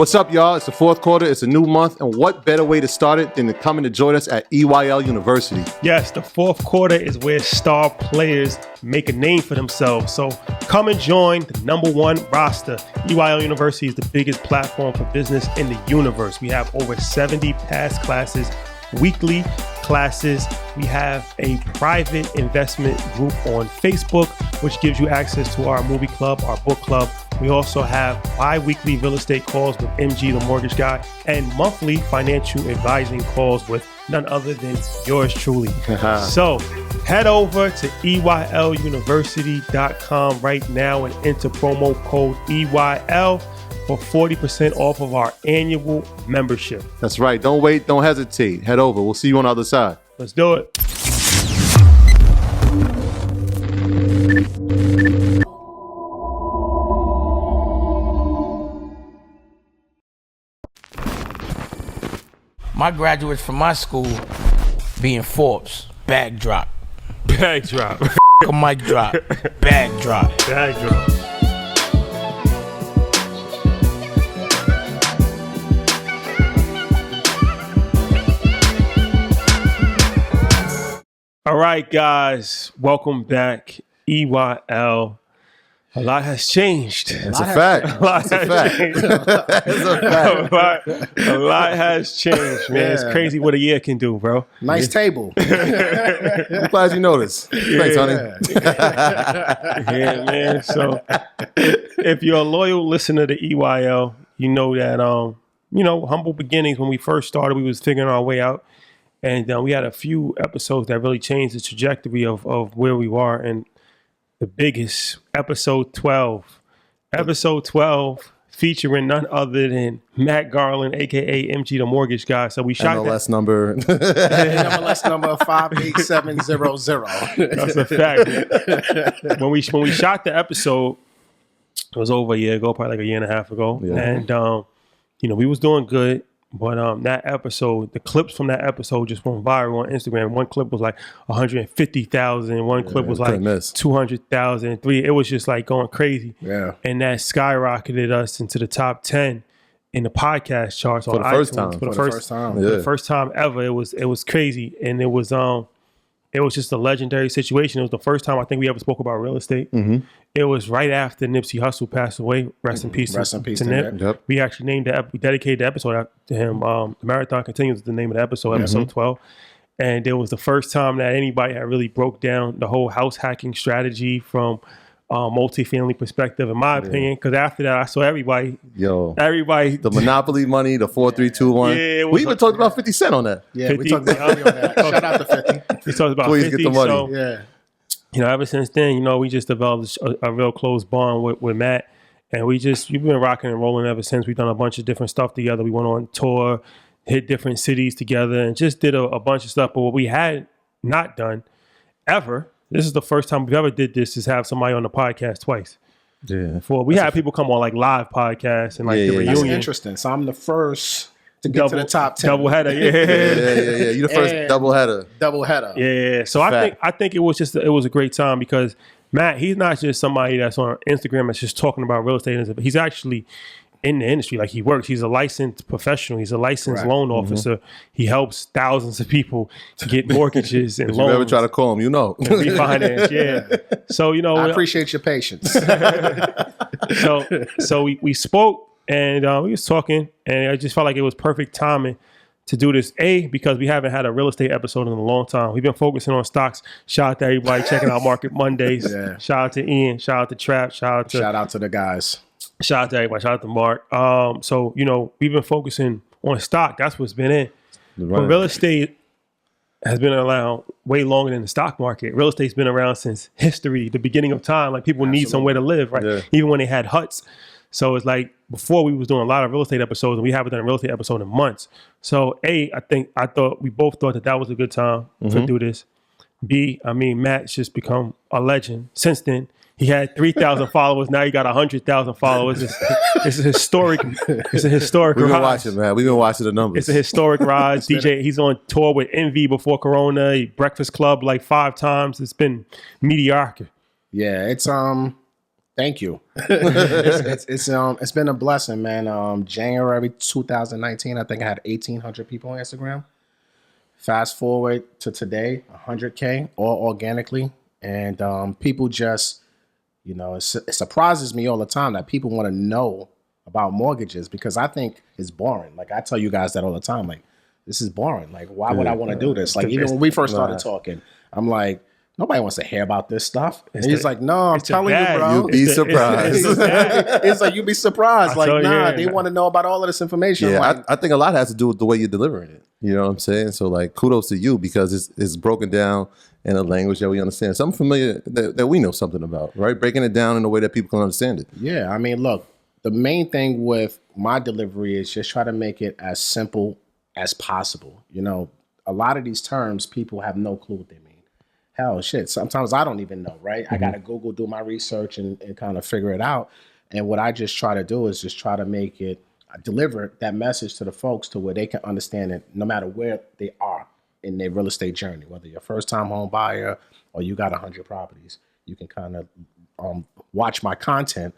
What's up, y'all? It's the fourth quarter. It's a new month. And what better way to start it than to come and to join us at EYL University? Yes, the fourth quarter is where star players make a name for themselves. So come and join the #1 roster. EYL University is the biggest platform for business in the universe. We have over 70 past classes, weekly classes. We have a private investment group on Facebook, which gives you access to our movie club, our book club. We also have bi-weekly real estate calls with MG, the mortgage guy, and monthly financial advising calls with none other than yours truly. So head over to EYLUniversity.com right now and enter promo code EYL for 40% off of our annual membership. That's right. Don't wait. Don't hesitate. Head over. We'll see you on the other side. Let's do it. My graduates from my school being Forbes, bag drop. Bag drop. A mic drop, bag drop. Bag drop. All right, guys, welcome back. EYL. A lot has changed. That's a fact. A lot has changed. That's a fact. A lot has changed, man. It's crazy what a year can do, bro. Nice table. I'm glad you noticed. Thanks, honey. Yeah, man. So if you're a loyal listener to EYL, you know that, humble beginnings. When we first started, we was figuring our way out. And we had a few episodes that really changed the trajectory of where we were. And the biggest, episode 12. Episode 12 featuring none other than Matt Garland, a.k.a. MG, the mortgage guy. So we shot MLS number. MLS number 58700. That's a fact. When we shot the episode, it was over a year ago, probably like a year and a half ago. Yeah. And, we was doing good. But that episode, the clips from that episode just went viral on Instagram. One clip was like 150,000. One clip was like 200,000. It was just like going crazy. Yeah. And that skyrocketed us into the top 10 in the podcast charts for on the iTunes. first time. For the first time. For the first time ever. It was crazy. And it was just a legendary situation. It was the first time I think we ever spoke about real estate. Mm-hmm. It was right after Nipsey Hussle passed away. Rest in peace. Rest in peace to Nip. Yep. We actually we dedicated the episode to him. The Marathon Continues is the name of the episode, episode 12. And it was the first time that anybody had really broke down the whole house hacking strategy from multifamily perspective, in my opinion. Because after that, I saw everybody. The monopoly money, the 4, 3, 2, 1. Yeah, we even talked about 50 Cent on that. Yeah, 50. We talked about money on that. Shout out to 50. We talked about Please 50. Get the money. So, yeah. Ever since then, we just developed a real close bond with Matt. And we've been rocking and rolling ever since. We've done a bunch of different stuff together. We went on tour, hit different cities together, and just did a bunch of stuff. But what we had not done ever, this is the first time we've ever did this, is have somebody on the podcast twice. Yeah. Before we had people come on like live podcasts and like the reunion. That's interesting. So I'm the first to get to the top 10. Doubleheader, Yeah. You're the first doubleheader. Yeah. So I think it was a great time because Matt, he's not just somebody that's on Instagram that's just talking about real estate. He's actually in the industry. Like, he works. He's a licensed professional. He's a licensed loan officer. He helps thousands of people get mortgages and if loans. you ever try to call him, refinance. Yeah. So I appreciate your patience. So we spoke and we was talking, and I just felt like it was perfect timing to do this. Because we haven't had a real estate episode in a long time. We've been focusing on stocks. Shout out to everybody checking out Market Mondays. Yeah. Shout out to Ian. Shout out to Trap. Shout out to the guys. Shout out to everybody. Shout out to Mark. So we've been focusing on stock. That's what's been in. Right. But real estate has been around way longer than the stock market. Real estate's been around since history, the beginning of time. Like, people need somewhere to live, right? Yeah. Even when they had huts. So it's like, before we was doing a lot of real estate episodes, and we haven't done a real estate episode in months. So we both thought that was a good time to do this. B, Matt's just become a legend since then. He had 3,000 followers. Now he got 100,000 followers. It's a historic. It's a historic. We've been rise. watching, man. We've been watching the numbers. It's a historic rise. DJ, he's on tour with Envy before Corona. Breakfast Club like 5 times. It's been mediocre. Yeah, it's Thank you. It's been a blessing, man. January 2019, I think I had 1,800 people on Instagram. Fast forward to today, 100K, all organically. And people just, it surprises me all the time that people want to know about mortgages because I think it's boring. Like I tell you guys that all the time, like, this is boring. Like, why would I want to do this? Like, even when we first started talking, I'm like, nobody wants to hear about this stuff. And he's like, no, I'm telling you, bro. You'd be surprised. It's like, you'd be surprised. Like, nah, they want to know about all of this information. Yeah, like, I think a lot has to do with the way you're delivering it. You know what I'm saying? So, like, kudos to you because it's broken down in a language that we understand. Something familiar that we know something about, right? Breaking it down in a way that people can understand it. Yeah, I mean, look, the main thing with my delivery is just try to make it as simple as possible. A lot of these terms, people have no clue what they mean. Hell, shit, sometimes I don't even know, right? I got to Google, do my research and kind of figure it out. And what I just try to do is just try to make it, deliver that message to the folks to where they can understand it no matter where they are in their real estate journey, whether you're a first-time home buyer or you got 100 properties. You can kind of watch my content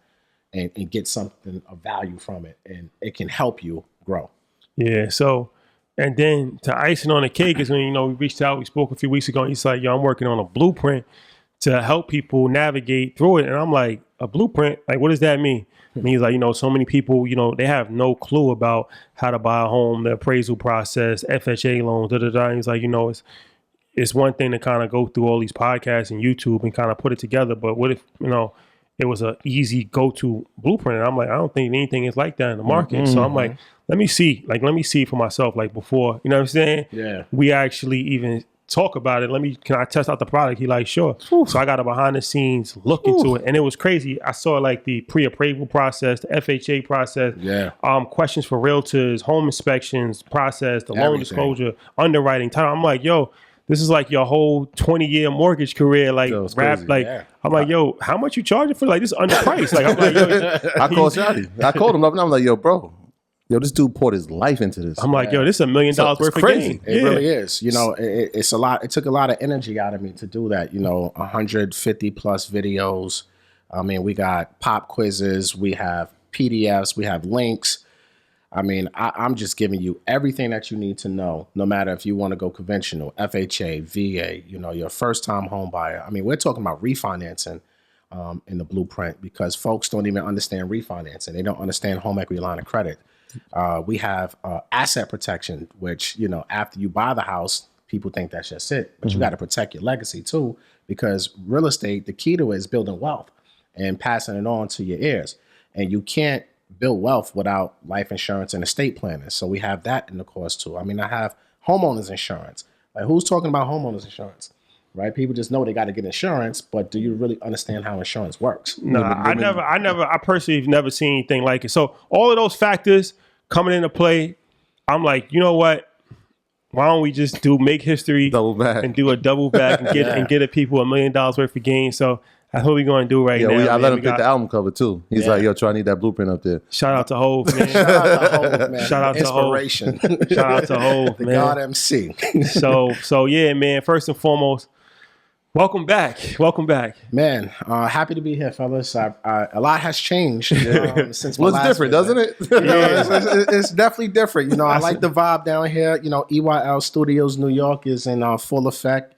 and get something of value from it, and it can help you grow. Yeah, so, and then to icing on the cake is when, we reached out, we spoke a few weeks ago, and he's like, yo, I'm working on a blueprint to help people navigate through it. And I'm like, a blueprint? Like, what does that mean? And he's like, so many people, they have no clue about how to buy a home, the appraisal process, FHA loans, And he's like, it's one thing to kind of go through all these podcasts and YouTube and kind of put it together. But what if, it was an easy go-to blueprint? And I'm like, I don't think anything is like that in the market. Mm-hmm. So I'm like, let me see for myself, like before, you know what I'm saying? Yeah. We actually even talk about it. Can I test out the product? He like, sure. Oof. So I got a behind the scenes look into it. And it was crazy. I saw like the pre-appraisal process, the FHA process, questions for realtors, home inspections process, the loan disclosure, underwriting, title. I'm like, yo, this is like your whole 20-year mortgage career, like rap. Like, I'm like, yo, how much you charging for? Like, this is underpriced. Like, I'm like, yo, I called Shotty. I called him up and I'm like, yo, bro. Yo, this dude poured his life into this. I'm like, yo, this is $1 million worth of gain. It really is. It's a lot. It took a lot of energy out of me to do that. 150 plus videos. I mean, we got pop quizzes. We have PDFs. We have links. I mean, I'm just giving you everything that you need to know, no matter if you want to go conventional, FHA, VA, your first time home buyer. I mean, we're talking about refinancing in the blueprint because folks don't even understand refinancing. They don't understand home equity line of credit. We have asset protection, which, after you buy the house, people think that's just it. But you got to protect your legacy, too, because real estate, the key to it is building wealth and passing it on to your heirs. And you can't build wealth without life insurance and estate planning. So we have that in the course, too. I mean, I have homeowners insurance. Like, who's talking about homeowners insurance? Right? People just know they got to get insurance, but do you really understand how insurance works? No, I personally have never seen anything like it. So all of those factors coming into play, I'm like, you know what? Why don't we just make history and do a double back and get the people $1 million worth of gain? So that's what we're going to do right now. I let him pick the album cover too. He's like, yo, I need that blueprint up there. Shout out to Hov, man. Shout out to Hov, man. Shout out Inspiration. to Hov. Shout out to Hov, man. The God MC. So yeah, man. First and foremost, welcome back. Man, happy to be here, fellas. A lot has changed since my last different, visit. doesn't it? It's definitely different. I like the vibe down here. EYL Studios New York is in full effect.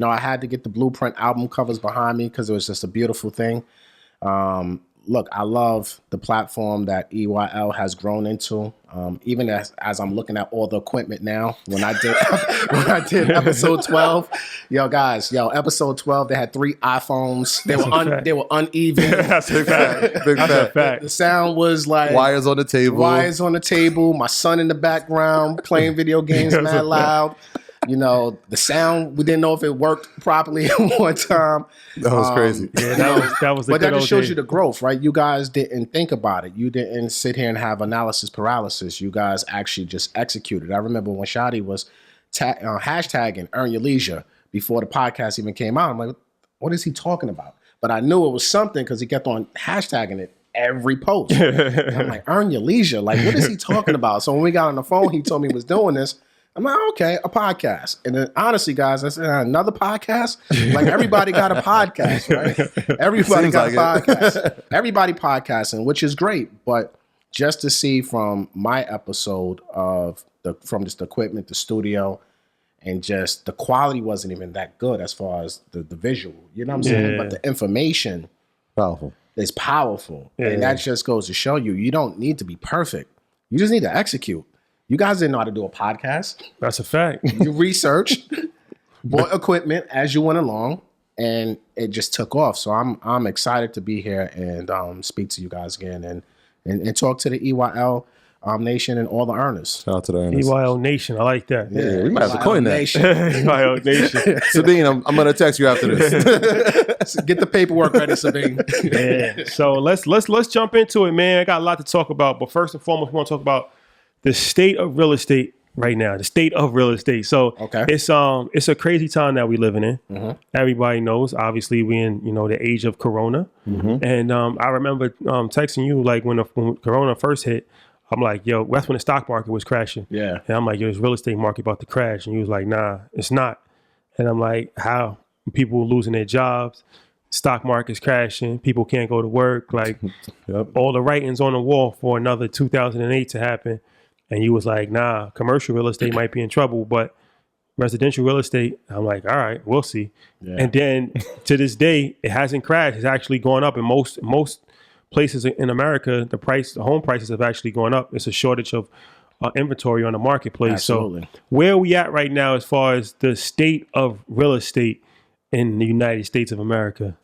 I had to get the Blueprint album covers behind me because it was just a beautiful thing. Look, I love the platform that EYL has grown into. Even as I'm looking at all the equipment now, when I did episode 12, episode 12, they had 3 iPhones. They were uneven. That's a fact. Big fact. The sound was like wires on the table. My son in the background playing video games mad loud. The sound, we didn't know if it worked properly at one time. That was crazy. Yeah, that was. But that just shows you the growth, right? You guys didn't think about it. You didn't sit here and have analysis paralysis. You guys actually just executed. I remember when Shadi was hashtagging Earn Your Leisure before the podcast even came out. I'm like, what is he talking about? But I knew it was something because he kept on hashtagging it every post. I'm like, Earn Your Leisure. Like, what is he talking about? So when we got on the phone, he told me he was doing this. I'm like, okay, a podcast. And then honestly, guys, I said, another podcast? Like everybody got a podcast, right? Everybody Seems got like a podcast. Everybody podcasting, which is great. But just to see from my episode from just the equipment, the studio, and just the quality wasn't even that good as far as the visual. You know what I'm saying? But the information Powerful. is powerful. And that just goes to show you don't need to be perfect. You just need to execute. You guys didn't know how to do a podcast. That's a fact. You researched, bought equipment as you went along, and it just took off. So I'm excited to be here and speak to you guys again and talk to the EYL Nation and all the earners. Shout out to the earners. EYL Nation. I like that. Yeah, we might have to coin that. EYL Nation. Sabine, I'm going to text you after this. Get the paperwork ready, Sabine. Yeah. So let's jump into it, man. I got a lot to talk about, but first and foremost, we want to talk about the state of real estate right now. The state of real estate. So it's a crazy time that we're living in. Mm-hmm. Everybody knows. Obviously, we're in the age of Corona, and I remember texting you like when Corona first hit. I'm like, yo, that's when the stock market was crashing. Yeah. And I'm like, yo, this real estate market about to crash. And he was like, nah, it's not. And I'm like, how? People losing their jobs. Stock market's crashing. People can't go to work. Like all the writings on the wall for another 2008 to happen. And you was like, nah, commercial real estate might be in trouble, but residential real estate, I'm like, all right, we'll see. Yeah. And then to this day, it hasn't crashed. It's actually gone up in most places in America. The home prices have actually gone up. It's a shortage of inventory on the marketplace. Absolutely. So where are we at right now as far as the state of real estate in the United States of America?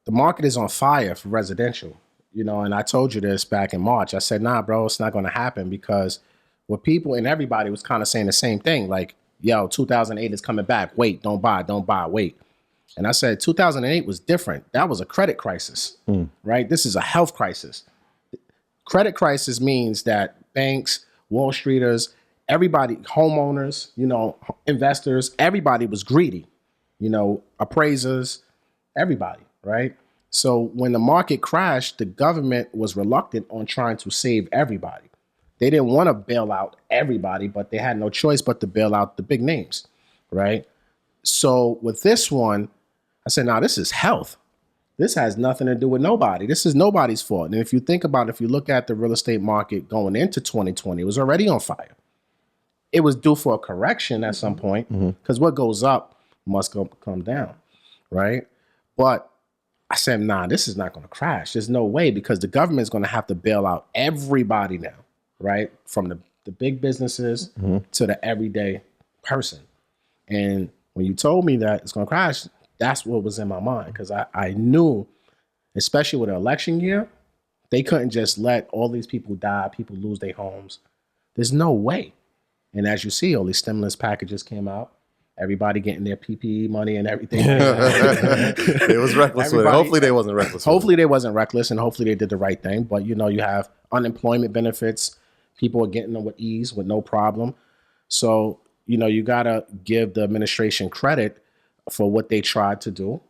The market is on fire for residential, and I told you this back in March. I said, nah, bro, it's not going to happen because what people and everybody was kind of saying the same thing. Like, yo, 2008 is coming back. Wait, don't buy, wait. And I said, 2008 was different. That was a credit crisis, right? This is a health crisis. Credit crisis means that banks, Wall Streeters, everybody, homeowners, investors, everybody was greedy, appraisers, everybody, right? So when the market crashed, the government was reluctant on trying to save everybody. They didn't want to bail out everybody, but they had no choice but to bail out the big names, right? So with this one, I said, nah, this is health. This has nothing to do with nobody. This is nobody's fault. And if you think about it, if you look at the real estate market going into 2020, it was already on fire. It was due for a correction at some point because what goes up must come down, right? But I said, nah, this is not going to crash. There's no way because the government is going to have to bail out everybody now. Right? From the big businesses to the everyday person. And when you told me that it's going to crash, that's what was in my mind. Because I knew, especially with the election year, they couldn't just let all these people die, people lose their homes. There's no way. And as you see, all these stimulus packages came out. Everybody getting their PPE money and everything. It was reckless with it. Hopefully they wasn't reckless. Hopefully they wasn't reckless and hopefully they did the right thing. But, you have unemployment benefits. People are getting them with ease, with no problem. So, you got to give the administration credit for what they tried to do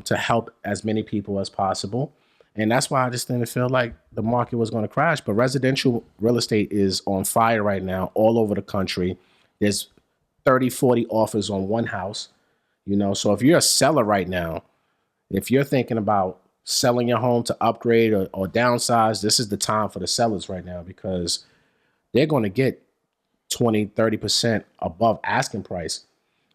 to help as many people as possible. And that's why I just didn't feel like the market was going to crash. But residential real estate is on fire right now all over the country. There's 30, 40 offers on one house. So if you're a seller right now, if you're thinking about selling your home to upgrade or downsize, this is the time for the sellers right now because they're going to get 20, 30% above asking price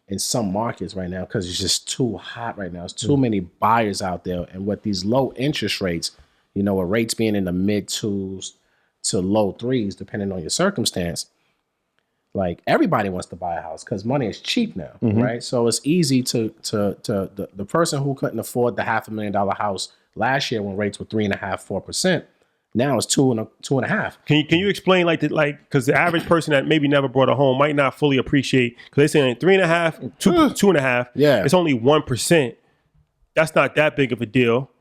in some markets right now because it's just too hot right now. There's too many buyers out there. And with these low interest rates, with rates being in the mid 2s to low 3s, depending on your circumstance, like everybody wants to buy a house because money is cheap now, right? So it's easy to the person who couldn't afford the $500,000 house last year when rates were 3.5%, 4%. Now it's 2.5. Can you explain because the average person that maybe never bought a home might not fully appreciate because they're saying 3.5, 2.5. Yeah, it's only 1%. That's not that big of a deal,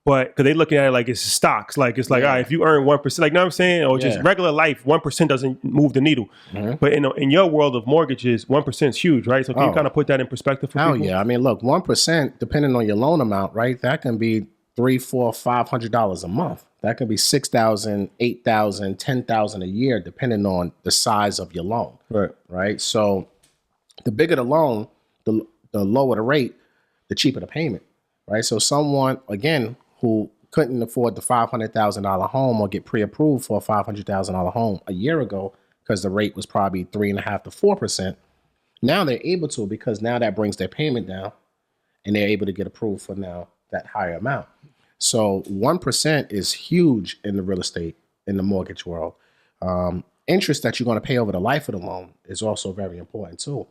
but because they're looking at it like it's stocks. Like it's like all right, if you earn 1%, like you know what I'm saying, or just regular life, 1% doesn't move the needle. But in your world of mortgages, 1% is huge, right? So can you kind of put that in perspective for people? Yeah, I mean, look, 1%, depending on your loan amount, right? That can be $300, $400, $500 a month. That could be $6,000, $8,000, $10,000 a year, depending on the size of your loan. Right. Right. So The bigger the loan, the lower the rate, the cheaper the payment, right? So someone, again, who couldn't afford the $500,000 home or get pre-approved for a $500,000 home a year ago because the rate was probably 3.5% to 4%, now they're able to, because now that brings their payment down and they're able to get approved for now that higher amount. So 1% is huge in the real estate, in the mortgage world. Interest that you're going to pay over the life of the loan is also very important too.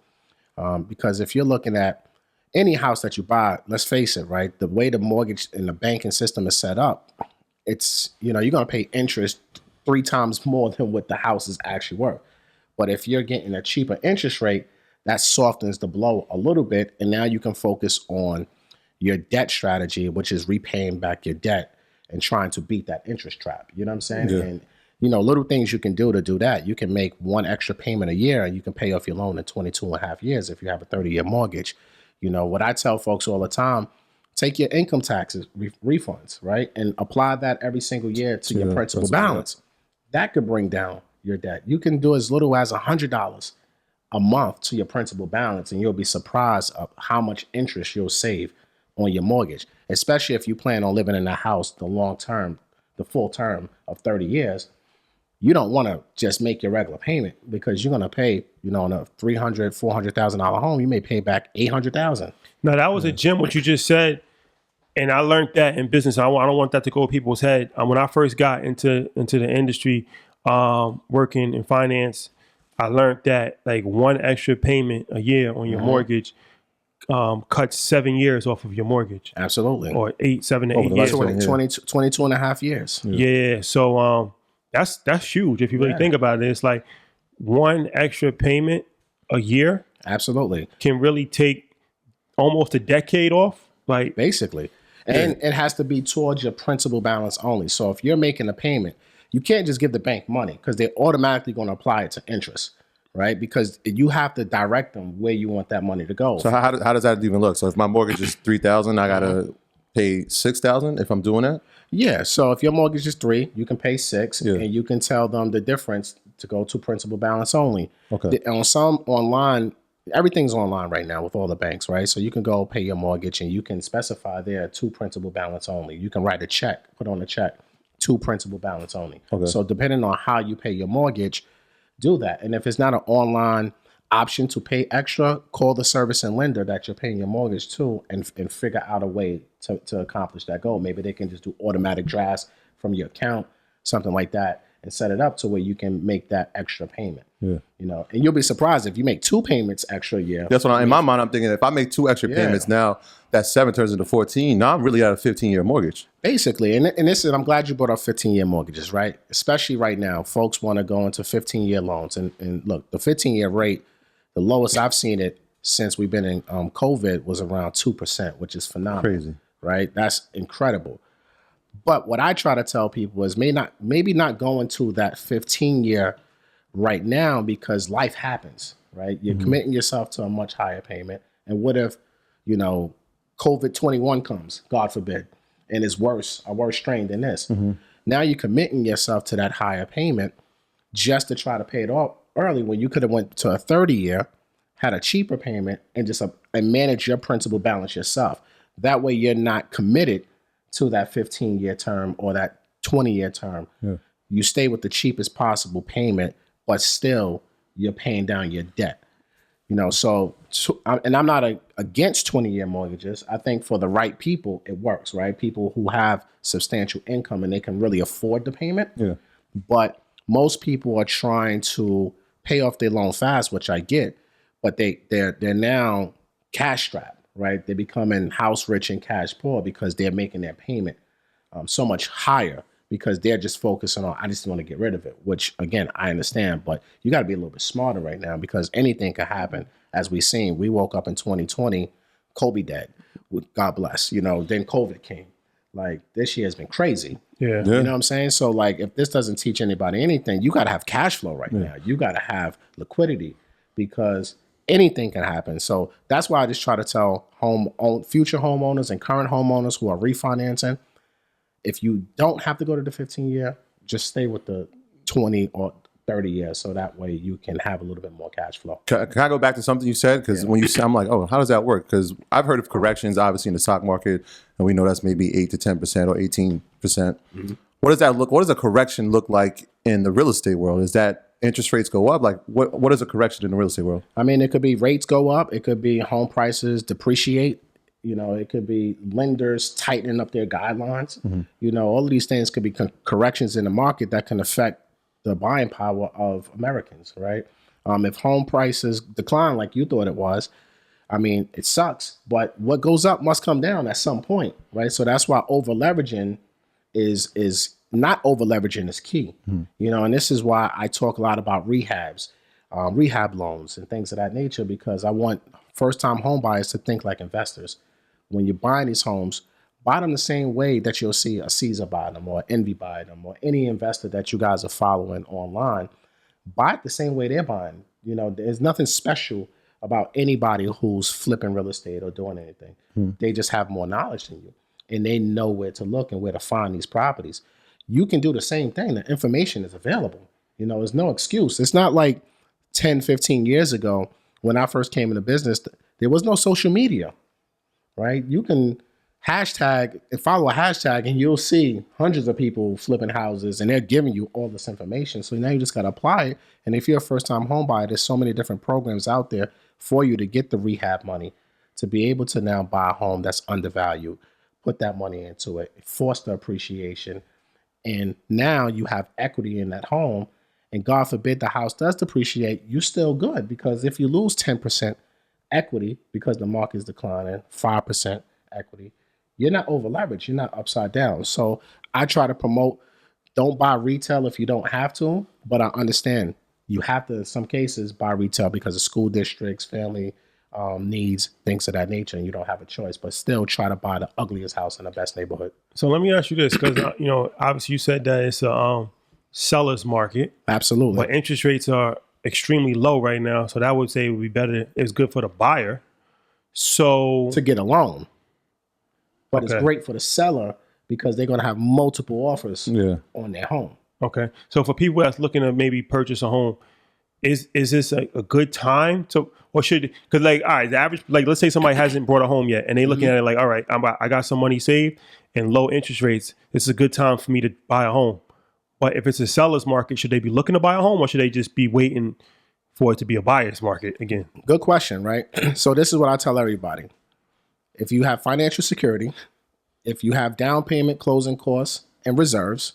Because if you're looking at any house that you buy, let's face it, right? The way the mortgage and the banking system is set up, it's, you're going to pay interest 3 times more than what the house is actually worth. But if you're getting a cheaper interest rate, that softens the blow a little bit. And now you can focus on your debt strategy, which is repaying back your debt and trying to beat that interest trap. You know what I'm saying? Yeah. And, little things you can do to do that. You can make 1 extra payment a year and you can pay off your loan in 22 and a half years if you have a 30-year mortgage. What I tell folks all the time, take your income taxes refunds, right? And apply that every single year to your principal balance. That could bring down your debt. You can do as little as $100 a month to your principal balance, and you'll be surprised of how much interest you'll save on your mortgage, especially if you plan on living in a house the long term, the full term of 30 years. You don't want to just make your regular payment, because you're going to pay, on a $300,000-$400,000 home, you may pay back $800,000. Now, that was a gem, what you just said. And I learned that in business. I don't want that to go over people's head. When I first got into the industry, working in finance, I learned that like 1 extra payment a year on your mortgage cuts 7 years off of your mortgage. Absolutely. Or 7 to 8 years. 22 and a half years. Yeah. So that's huge. If you really think about it, it's like 1 extra payment a year. Absolutely. Can really take almost a decade off. Like basically. And it has to be towards your principal balance only. So if you're making a payment, you can't just give the bank money, because they're automatically going to apply it to interest, right? Because you have to direct them where you want that money to go. So how does that even look? So if my mortgage is $3,000, I gotta pay $6,000 if I'm doing that? Yeah. So if your mortgage is $3,000, you can pay $6,000, and you can tell them the difference to go to principal balance only. Okay. On some online, everything's online right now with all the banks, right? So you can go pay your mortgage and you can specify there to principal balance only. You can write a check, put on a check to principal balance only. Okay. So depending on how you pay your mortgage, do that. And if it's not an online option to pay extra, call the service and lender that you're paying your mortgage to and figure out a way to accomplish that goal. Maybe they can just do automatic drafts from your account, something like that, and set it up to where you can make that extra payment. Yeah. And you'll be surprised if you make 2 payments extra a year. That's what in my mind I'm thinking. If I make 2 extra payments now, that 7 turns into 14. Now I'm really at a 15-year mortgage. Basically, and this is, I'm glad you brought up 15-year mortgages, right? Especially right now, folks want to go into 15-year loans, and look, the 15-year rate, the lowest I've seen it since we've been in COVID was around 2%, which is phenomenal. Crazy, right? That's incredible. But what I try to tell people is maybe not go into that 15-year right now, because life happens, right? You're committing yourself to a much higher payment. And what if, COVID-21 comes, God forbid, and is worse, a worse strain than this? Now you're committing yourself to that higher payment just to try to pay it off early, when you could have went to a 30-year, had a cheaper payment, and just and manage your principal balance yourself. That way you're not committed to that 15-year term or that 20-year term. Yeah. You stay with the cheapest possible payment, but still you're paying down your debt. So and I'm not against 20-year mortgages. I think for the right people, it works, right? People who have substantial income and they can really afford the payment. Yeah. But most people are trying to pay off their loan fast, which I get, but they're now cash strapped. Right, they're becoming house rich and cash poor because they're making their payment so much higher, because they're just focusing on, I just want to get rid of it, which again, I understand, but you got to be a little bit smarter right now, because anything could happen. As we've seen, we woke up in 2020, Kobe dead, God bless, then COVID came. Like, this year has been crazy. Yeah. You know what I'm saying? So like, if this doesn't teach anybody anything, you got to have cash flow right now. You got to have liquidity, because anything can happen. So that's why I just try to tell future homeowners and current homeowners who are refinancing, if you don't have to go to the 15-year, just stay with the 20 or 30 years. So that way you can have a little bit more cash flow. Can I go back to something you said? Because when you say, I'm like, oh, how does that work? Because I've heard of corrections, obviously, in the stock market, and we know that's maybe 8 to 10% or 18%. What does that look? What does a correction look like in the real estate world? Is that interest rates go up? Like, what is a correction in the real estate world? I mean, it could be rates go up. It could be home prices depreciate. You know, it could be lenders tightening up their guidelines. You know, all of these things could be corrections in the market that can affect the buying power of Americans, right? If home prices decline like you thought it was, I mean, it sucks. But what goes up must come down at some point, right? So that's why over leveraging is not over leveraging is key. You know, and this is why I talk a lot about rehabs, rehab loans, and things of that nature, because I want first-time home buyers to think like investors. When you're buying these homes, buy them the same way that you'll see a Caesar buy them or Envy buy them or any investor that you guys are following online. Buy it the same way they're buying. You know, there's nothing special about anybody who's flipping real estate or doing anything. They just have more knowledge than you, and they know where to look and where to find these properties. You can do the same thing. The information is available. You know, there's no excuse. It's not like 10, 15 years ago when I first came into business, there was no social media. Right? You can hashtag and follow a hashtag and you'll see hundreds of people flipping houses and they're giving you all this information. So now you just got to apply it. And if you're a first time home buyer, there's so many different programs out there for you to get the rehab money to be able to now buy a home that's undervalued, put that money into it, foster appreciation. And now you have equity in that home. And God forbid the house does depreciate, you're still good, because if you lose 10% equity because the market is declining, 5% equity, you're not over leveraged, you're not upside down. So I try to promote, don't buy retail if you don't have to, but I understand you have to, in some cases, buy retail because of school districts, family needs, things of that nature, and you don't have a choice, but still try to buy the ugliest house in the best neighborhood. So let me ask you this, because you know, obviously you said that it's a seller's market. Absolutely. But interest rates are extremely low right now, so that would say it would be better. It's good for the buyer. So to get a loan, but Okay. it's great for the seller because they're going to have multiple offers on their home. Okay, so for people that's looking to maybe purchase a home, is this a good time to, or should, because like, all right, the average, like let's say somebody hasn't bought a home yet and they looking at it like, all right, I got some money saved and low interest rates. This is a good time for me to buy a home. But if it's a seller's market, should they be looking to buy a home or should they just be waiting for it to be a buyer's market again? Good question, right? So this is what I tell everybody. If you have financial security, if you have down payment, closing costs, and reserves,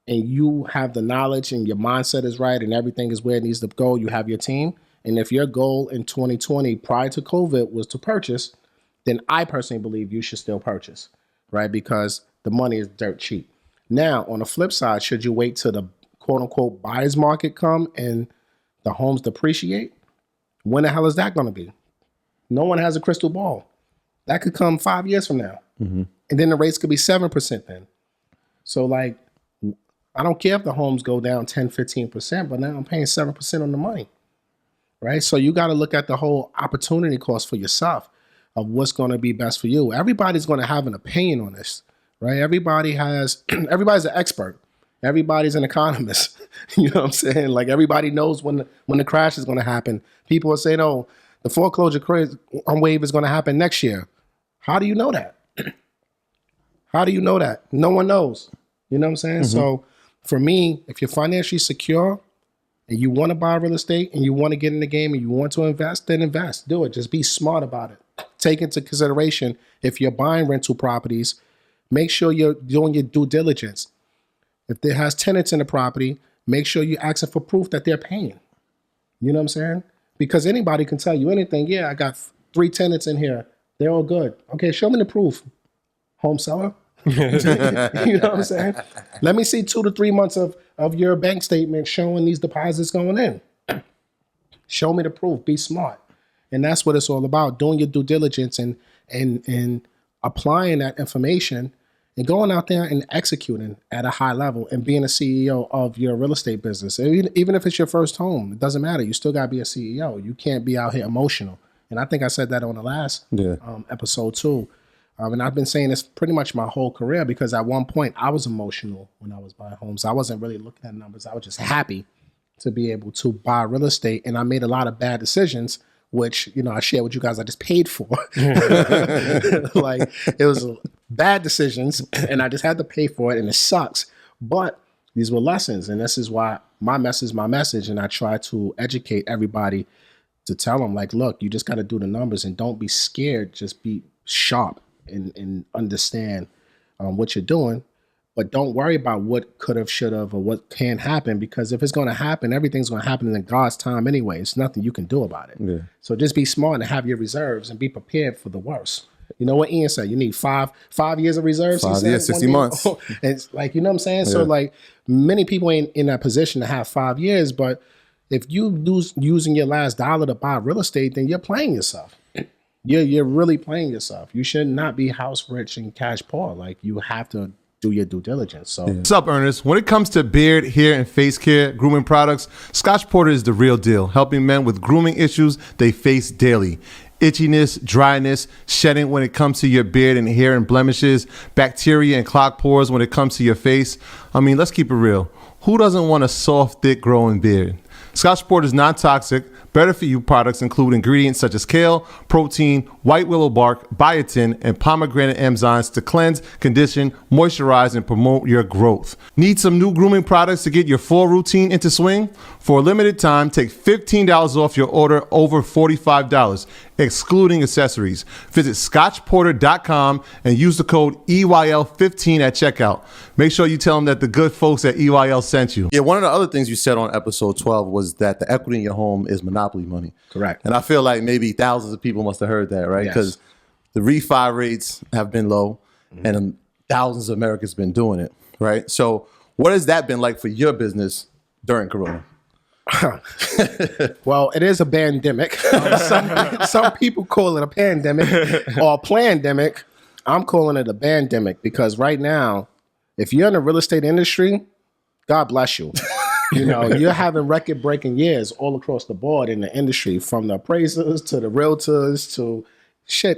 and you have the knowledge and your mindset is right and everything is where it needs to go, you have your team. And if your goal in 2020 prior to COVID was to purchase, then I personally believe you should still purchase, right? Because the money is dirt cheap. Now, on the flip side, should you wait till the quote unquote buyer's market come and the homes depreciate? When the hell is that going to be? No one has a crystal ball. That could come 5 years from now. And then the rates could be 7% then. So like, I don't care if the homes go down 10, 15%, but now I'm paying 7% on the money, right? So you got to look at the whole opportunity cost for yourself of what's going to be best for you. Everybody's going to have an opinion on this, right? Everybody's an expert. Everybody's an economist. You know what I'm saying? Like everybody knows when the crash is going to happen. People are saying, oh, the foreclosure wave is going to happen next year. How do you know that? How do you know that? No one knows. You know what I'm saying? So for me, if you're financially secure and you want to buy real estate and you want to get in the game and you want to invest, then invest. Do it. Just be smart about it. Take into consideration, if you're buying rental properties, make sure you're doing your due diligence. If there has tenants in the property, make sure you're asking for proof that they're paying. You know what I'm saying? Because anybody can tell you anything. Yeah, I got 3 tenants in here. They're all good. Okay, show me the proof. Home seller. You know what I'm saying? Let me see 2 to 3 months of your bank statement showing these deposits going in. Show me the proof. Be smart. And that's what it's all about, doing your due diligence and applying that information and going out there and executing at a high level and being a CEO of your real estate business. Even if it's your first home, it doesn't matter. You still got to be a CEO. You can't be out here emotional. And I think I said that on the last episode too. And I've been saying this pretty much my whole career because at one point I was emotional when I was buying homes. I wasn't really looking at numbers. I was just happy to be able to buy real estate. And I made a lot of bad decisions, which, I share with you guys, I just paid for. Like, it was bad decisions and I just had to pay for it, and it sucks. But these were lessons. And this is why my message. And I try to educate everybody to tell them, like, look, you just got to do the numbers and don't be scared. Just be sharp and understand what you're doing. But don't worry about what could have, should have, or what can happen, because if it's going to happen, everything's going to happen in God's time anyway. It's nothing you can do about it. Yeah. So just be smart and have your reserves and be prepared for the worst. You know what Ian said? You need five years of reserves. 5 years, 60 months. And it's like, you know what I'm saying? Yeah. So like, many people ain't in that position to have 5 years, but if you lose using your last dollar to buy real estate, then you're playing yourself. You're really playing yourself. You should not be house rich and cash poor. Like, you have to do your due diligence. So, What's up, earners? When it comes to beard, hair, and face care, grooming products, Scotch Porter is the real deal, helping men with grooming issues they face daily. Itchiness, dryness, shedding when it comes to your beard and hair and blemishes, bacteria and clogged pores when it comes to your face. I mean, let's keep it real. Who doesn't want a soft, thick, growing beard? Scotch Porter is non-toxic, better for you products include ingredients such as kale, protein, white willow bark, biotin, and pomegranate enzymes to cleanse, condition, moisturize, and promote your growth. Need some new grooming products to get your fall routine into swing? For a limited time, take $15 off your order over $45, excluding accessories. Visit scotchporter.com and use the code EYL15 at checkout. Make sure you tell them that the good folks at EYL sent you. Yeah, one of the other things you said on episode 12 was that the equity in your home is monopoly money. Correct. And I feel like maybe thousands of people must have heard that, right? Because the refi rates have been low, and thousands of Americans been doing it, right? So what has that been like for your business during Corona? Well, it is a pandemic. Some people call it a pandemic or a plandemic. I'm calling it a pandemic because right now, if you're in the real estate industry, God bless you. You're having record-breaking years all across the board in the industry, from the appraisers to the realtors to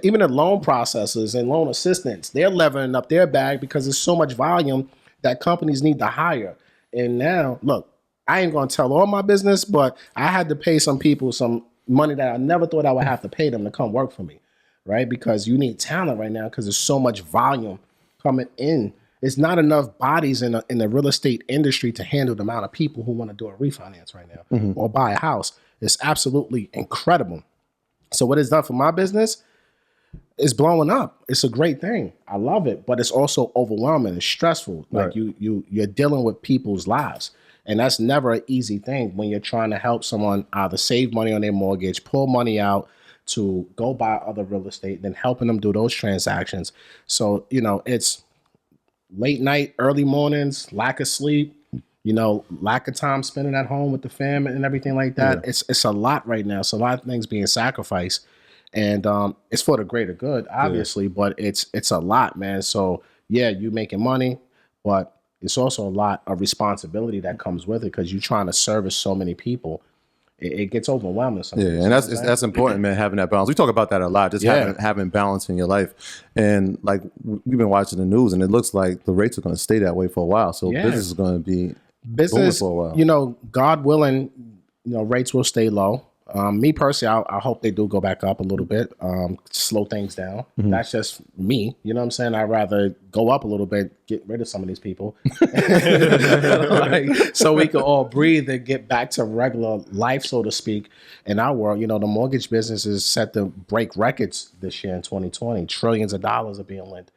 even the loan processors and loan assistants. They're leveling up their bag because there's so much volume that companies need to hire. And now, look, I ain't going to tell all my business, but I had to pay some people some money that I never thought I would have to pay them to come work for me, right? Because you need talent right now because there's so much volume coming in. It's not enough bodies in the real estate industry to handle the amount of people who want to do a refinance right now or buy a house. It's absolutely incredible. So what it's done for my business is blowing up. It's a great thing. I love it, but it's also overwhelming. It's stressful. Like you're dealing with people's lives. And that's never an easy thing when you're trying to help someone either save money on their mortgage, pull money out to go buy other real estate, then helping them do those transactions. So, it's late night, early mornings, lack of sleep, lack of time spending at home with the fam and everything like that. Yeah. It's a lot right now. So a lot of things being sacrificed. And it's for the greater good, obviously, but it's a lot, man. So, you making money, but it's also a lot of responsibility that comes with it because you're trying to service so many people. It gets overwhelming sometimes. Yeah, and that's important, man, having that balance. We talk about that a lot, just having balance in your life. And like we've been watching the news, and it looks like the rates are going to stay that way for a while. So business is going to be booming for a while. God willing, rates will stay low. Me personally, I hope they do go back up a little bit, slow things down. That's just me. You know what I'm saying? I'd rather go up a little bit, get rid of some of these people, so we can all breathe and get back to regular life, so to speak. In our world, the mortgage business is set to break records this year in 2020. Trillions of dollars are being lent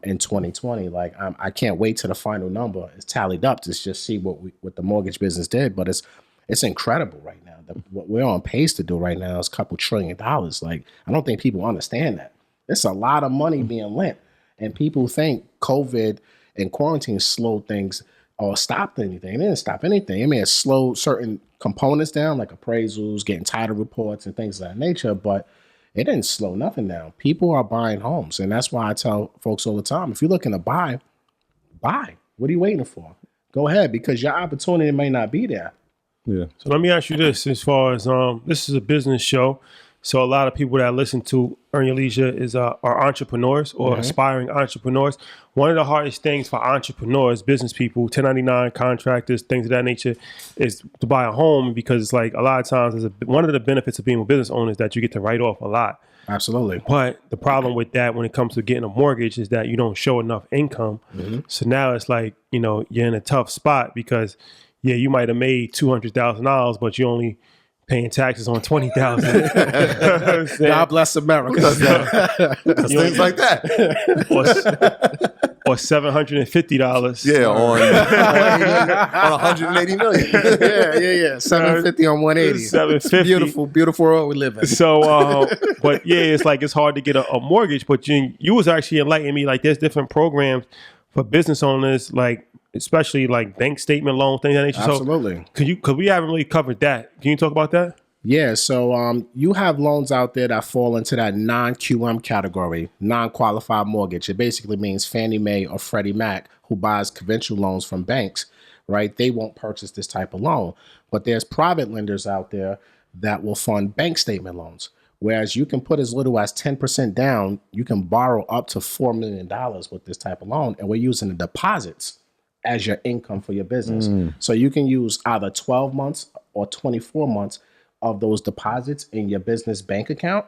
in 2020. Like I can't wait till the final number is tallied up to just see what the mortgage business did. But it's incredible right now. What we're on pace to do right now is a couple $1 trillion. Like, I don't think people understand that. It's a lot of money being lent. And people think COVID and quarantine slowed things or stopped anything. It didn't stop anything. I mean, it slowed certain components down, like appraisals, getting title reports and things of that nature, but it didn't slow nothing down. People are buying homes. And that's why I tell folks all the time, if you're looking to buy. What are you waiting for? Go ahead, because your opportunity may not be there. Yeah. So let me ask you this: as far as this is a business show, So a lot of people that I listen to Earn Your Leisure is are entrepreneurs or aspiring entrepreneurs. One of the hardest things for entrepreneurs, business people, 1099 contractors, things of that nature, is to buy a home, because it's like a lot of times one of the benefits of being a business owner is that you get to write off a lot. Absolutely. But the problem with that when it comes to getting a mortgage is that you don't show enough income. So now it's like, you're in a tough spot because, you might have made $200,000, but you only paying taxes on $20,000. God bless America. Things like that. Or $750. Yeah, on 180 million. yeah. 750 on 180. 750. Beautiful world we live in. So, but it's like it's hard to get a mortgage. But you was actually enlightening me. Like, there's different programs for business owners, like especially like bank statement loans, things of that nature. Absolutely. So, because we haven't really covered that. Can you talk about that? Yeah, so you have loans out there that fall into that non-QM category, non-qualified mortgage. It basically means Fannie Mae or Freddie Mac, who buys conventional loans from banks, right? They won't purchase this type of loan. But there's private lenders out there that will fund bank statement loans, whereas you can put as little as 10% down. You can borrow up to $4 million with this type of loan, and we're using the deposits as your income for your business. So you can use either 12 months or 24 months of those deposits in your business bank account,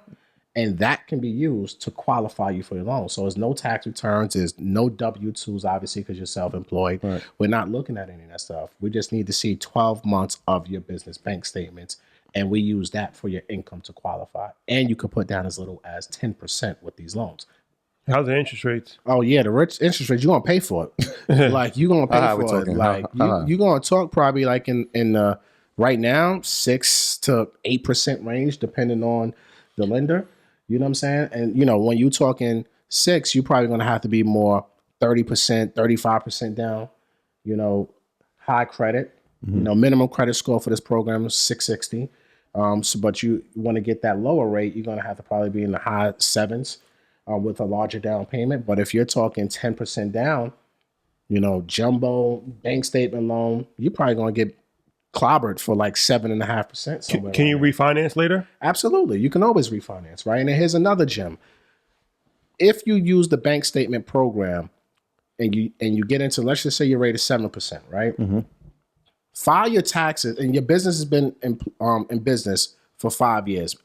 and that can be used to qualify you for your loan. So there's no tax returns, there's no W-2s, obviously, because you're self-employed. Right. We're not looking at any of that stuff. We just need to see 12 months of your business bank statements, and we use that for your income to qualify. And you can put down as little as 10% with these loans. How's the interest rates? Oh yeah, the rich interest rates, you're gonna pay for it. Like you're gonna pay for it. Like you're gonna talk probably like in right now 6 to 8% range, depending on the lender. You know what I'm saying? And when you talking 6, you're probably gonna have to be more 30%, 35% down. High credit. Minimum credit score for this program is 660. But you want to get that lower rate, you're gonna have to probably be in the high 7s. With a larger down payment. But if you're talking 10% down, jumbo bank statement loan, you're probably going to get clobbered for like 7.5%. Can you refinance later? Absolutely. You can always refinance, right? And here's another gem. If you use the bank statement program and you get into, let's just say your rate is 7%, right? File your taxes, and your business has been in business for 5 years,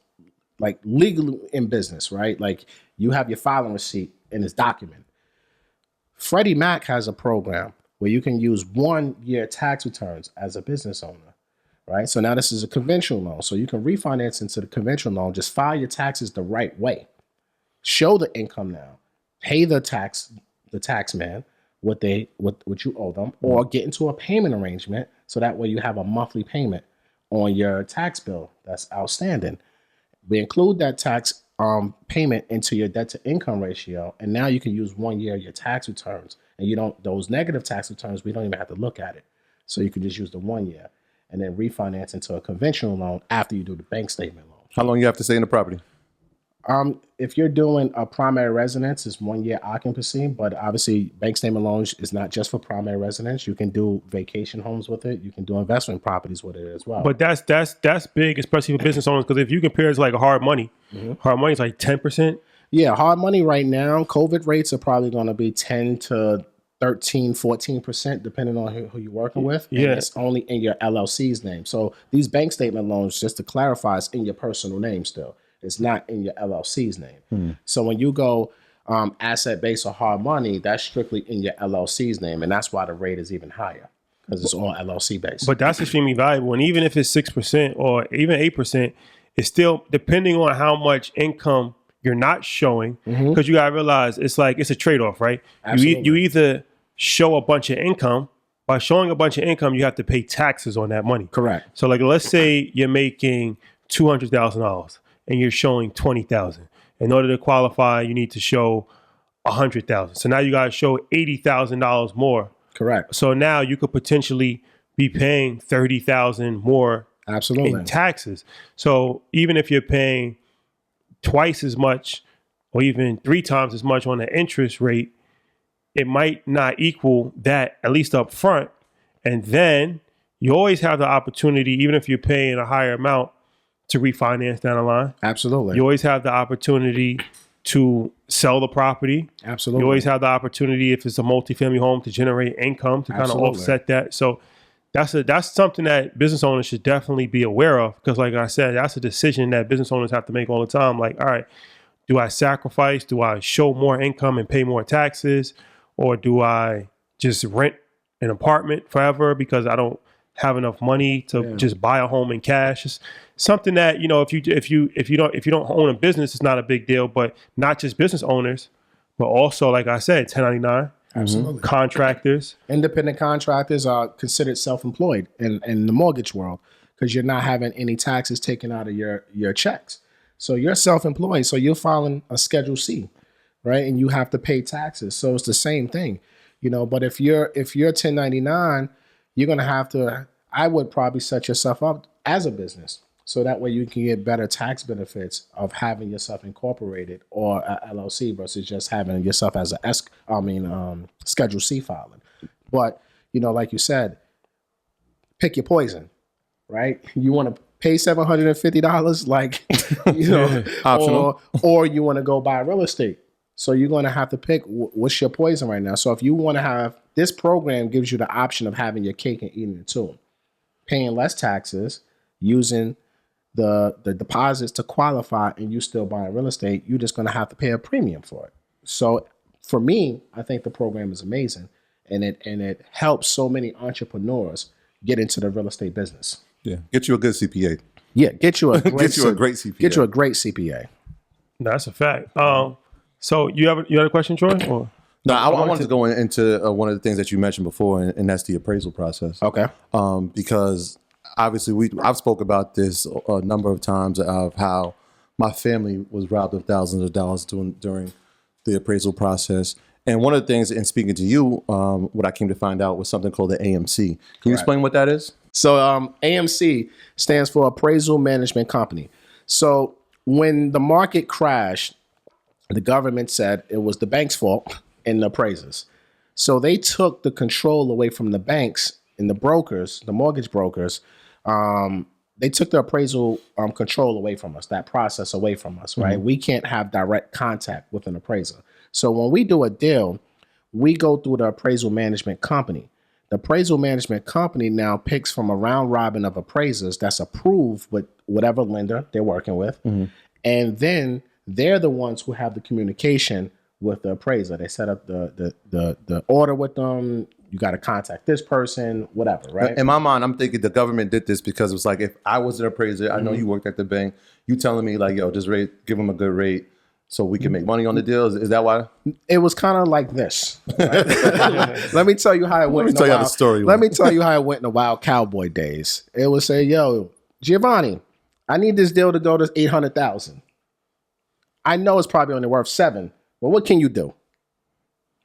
like legally in business, right? Like you have your filing receipt in this document. Freddie Mac has a program where you can use 1 year tax returns as a business owner, right? So now this is a conventional loan. So you can refinance into the conventional loan. Just file your taxes the right way. Show the income now. Pay the tax man what you owe them, or get into a payment arrangement so that way you have a monthly payment on your tax bill that's outstanding. We include that tax payment into your debt to income ratio, and now you can use 1 year of your tax returns, and those negative tax returns, we don't even have to look at it. So you can just use the 1 year and then refinance into a conventional loan after you do the bank statement loan. How long you have to stay in the property? If you're doing a primary residence, it's 1 year occupancy, but obviously bank statement loans is not just for primary residence. You can do vacation homes with it. You can do investment properties with it as well. But that's big, especially for business owners, because if you compare it to like a hard money, hard money is like 10%. Yeah, hard money right now, COVID rates are probably going to be 10 to 13, 14%, depending on who you're working with. And it's only in your LLC's name. So these bank statement loans, just to clarify, is in your personal name still. It's not in your LLC's name. So when you go asset-based or hard money, that's strictly in your LLC's name. And that's why the rate is even higher, because it's all LLC-based. But that's extremely valuable. And even if it's 6% or even 8%, it's still, depending on how much income you're not showing, because you got to realize it's a trade-off, right? You either show a bunch of income. By showing a bunch of income, you have to pay taxes on that money. Correct. So like, let's say you're making $200,000. And you're showing 20,000. In order to qualify, you need to show 100,000. So now you got to show $80,000 more. Correct. So now you could potentially be paying 30,000 more in taxes. So even if you're paying twice as much or even 3 times as much on the interest rate, it might not equal that, at least up front. And then you always have the opportunity, even if you're paying a higher amount, to refinance down the line. Absolutely. You always have the opportunity to sell the property. Absolutely. You always have the opportunity, if it's a multifamily home, to generate income to kind of Absolutely. offset that. So that's something that business owners should definitely be aware of, because like I said, that's a decision that business owners have to make all the time. Like, all right, do I sacrifice? Do I show more income and pay more taxes? Or do I just rent an apartment forever because I don't have enough money to just buy a home in cash? It's something that, you know, if you don't own a business, it's not a big deal. But not just business owners, but also, like I said, 1099, Absolutely. contractors. Independent contractors are considered self-employed in the mortgage world because you're not having any taxes taken out of your checks. So you're self-employed. So you're filing a Schedule C, right? And you have to pay taxes. So it's the same thing, you know. But if you're 1099, you're gonna have to. I would probably set yourself up as a business, so that way you can get better tax benefits of having yourself incorporated or a LLC versus just having yourself as Schedule C filing. But, you know, like you said, pick your poison, right? You want to pay $750, like, you know, Optional. or you want to go buy real estate. So you're going to have to pick what's your poison right now. So if you want to have, this program gives you the option of having your cake and eating it too. Paying less taxes, using the deposits to qualify, and you still buying real estate, you're just going to have to pay a premium for it. So for me, I think the program is amazing, and it helps so many entrepreneurs get into the real estate business. Yeah, get you a good CPA. Yeah, get you a great, Get you a great CPA. Get you a great CPA. That's a fact. So you had a question, Troy? Or? No, I wanted to go into one of the things that you mentioned before, and that's the appraisal process. Okay. Because obviously I've spoke about this a number of times of how my family was robbed of thousands of dollars during the appraisal process. And one of the things, in speaking to you, what I came to find out was something called the AMC. Can you explain what that is? So AMC stands for Appraisal Management Company. So when the market crashed, the government said it was the bank's fault and the appraisers. So they took the control away from the banks and the brokers, the mortgage brokers. They took the appraisal control away from us, that process away from us, right? We can't have direct contact with an appraiser. So when we do a deal, we go through the appraisal management company. The appraisal management company now picks from a round robin of appraisers that's approved with whatever lender they're working with. And then they're the ones who have the communication with the appraiser. They set up the order with them. You got to contact this person, whatever, right? In my mind, I'm thinking the government did this because it was like, if I was an appraiser, I know you worked at the bank, you telling me like, yo, just give them a good rate so we can make money on the deal. Is that why? It was kind of like this. Right? Let me tell you how it went. Let me tell you how the story Let went. me tell you how it went in the Wild Cowboy days. It would say, yo, Giovanni, I need this deal to go to $800,000. I know it's probably only worth $7,000, but what can you do?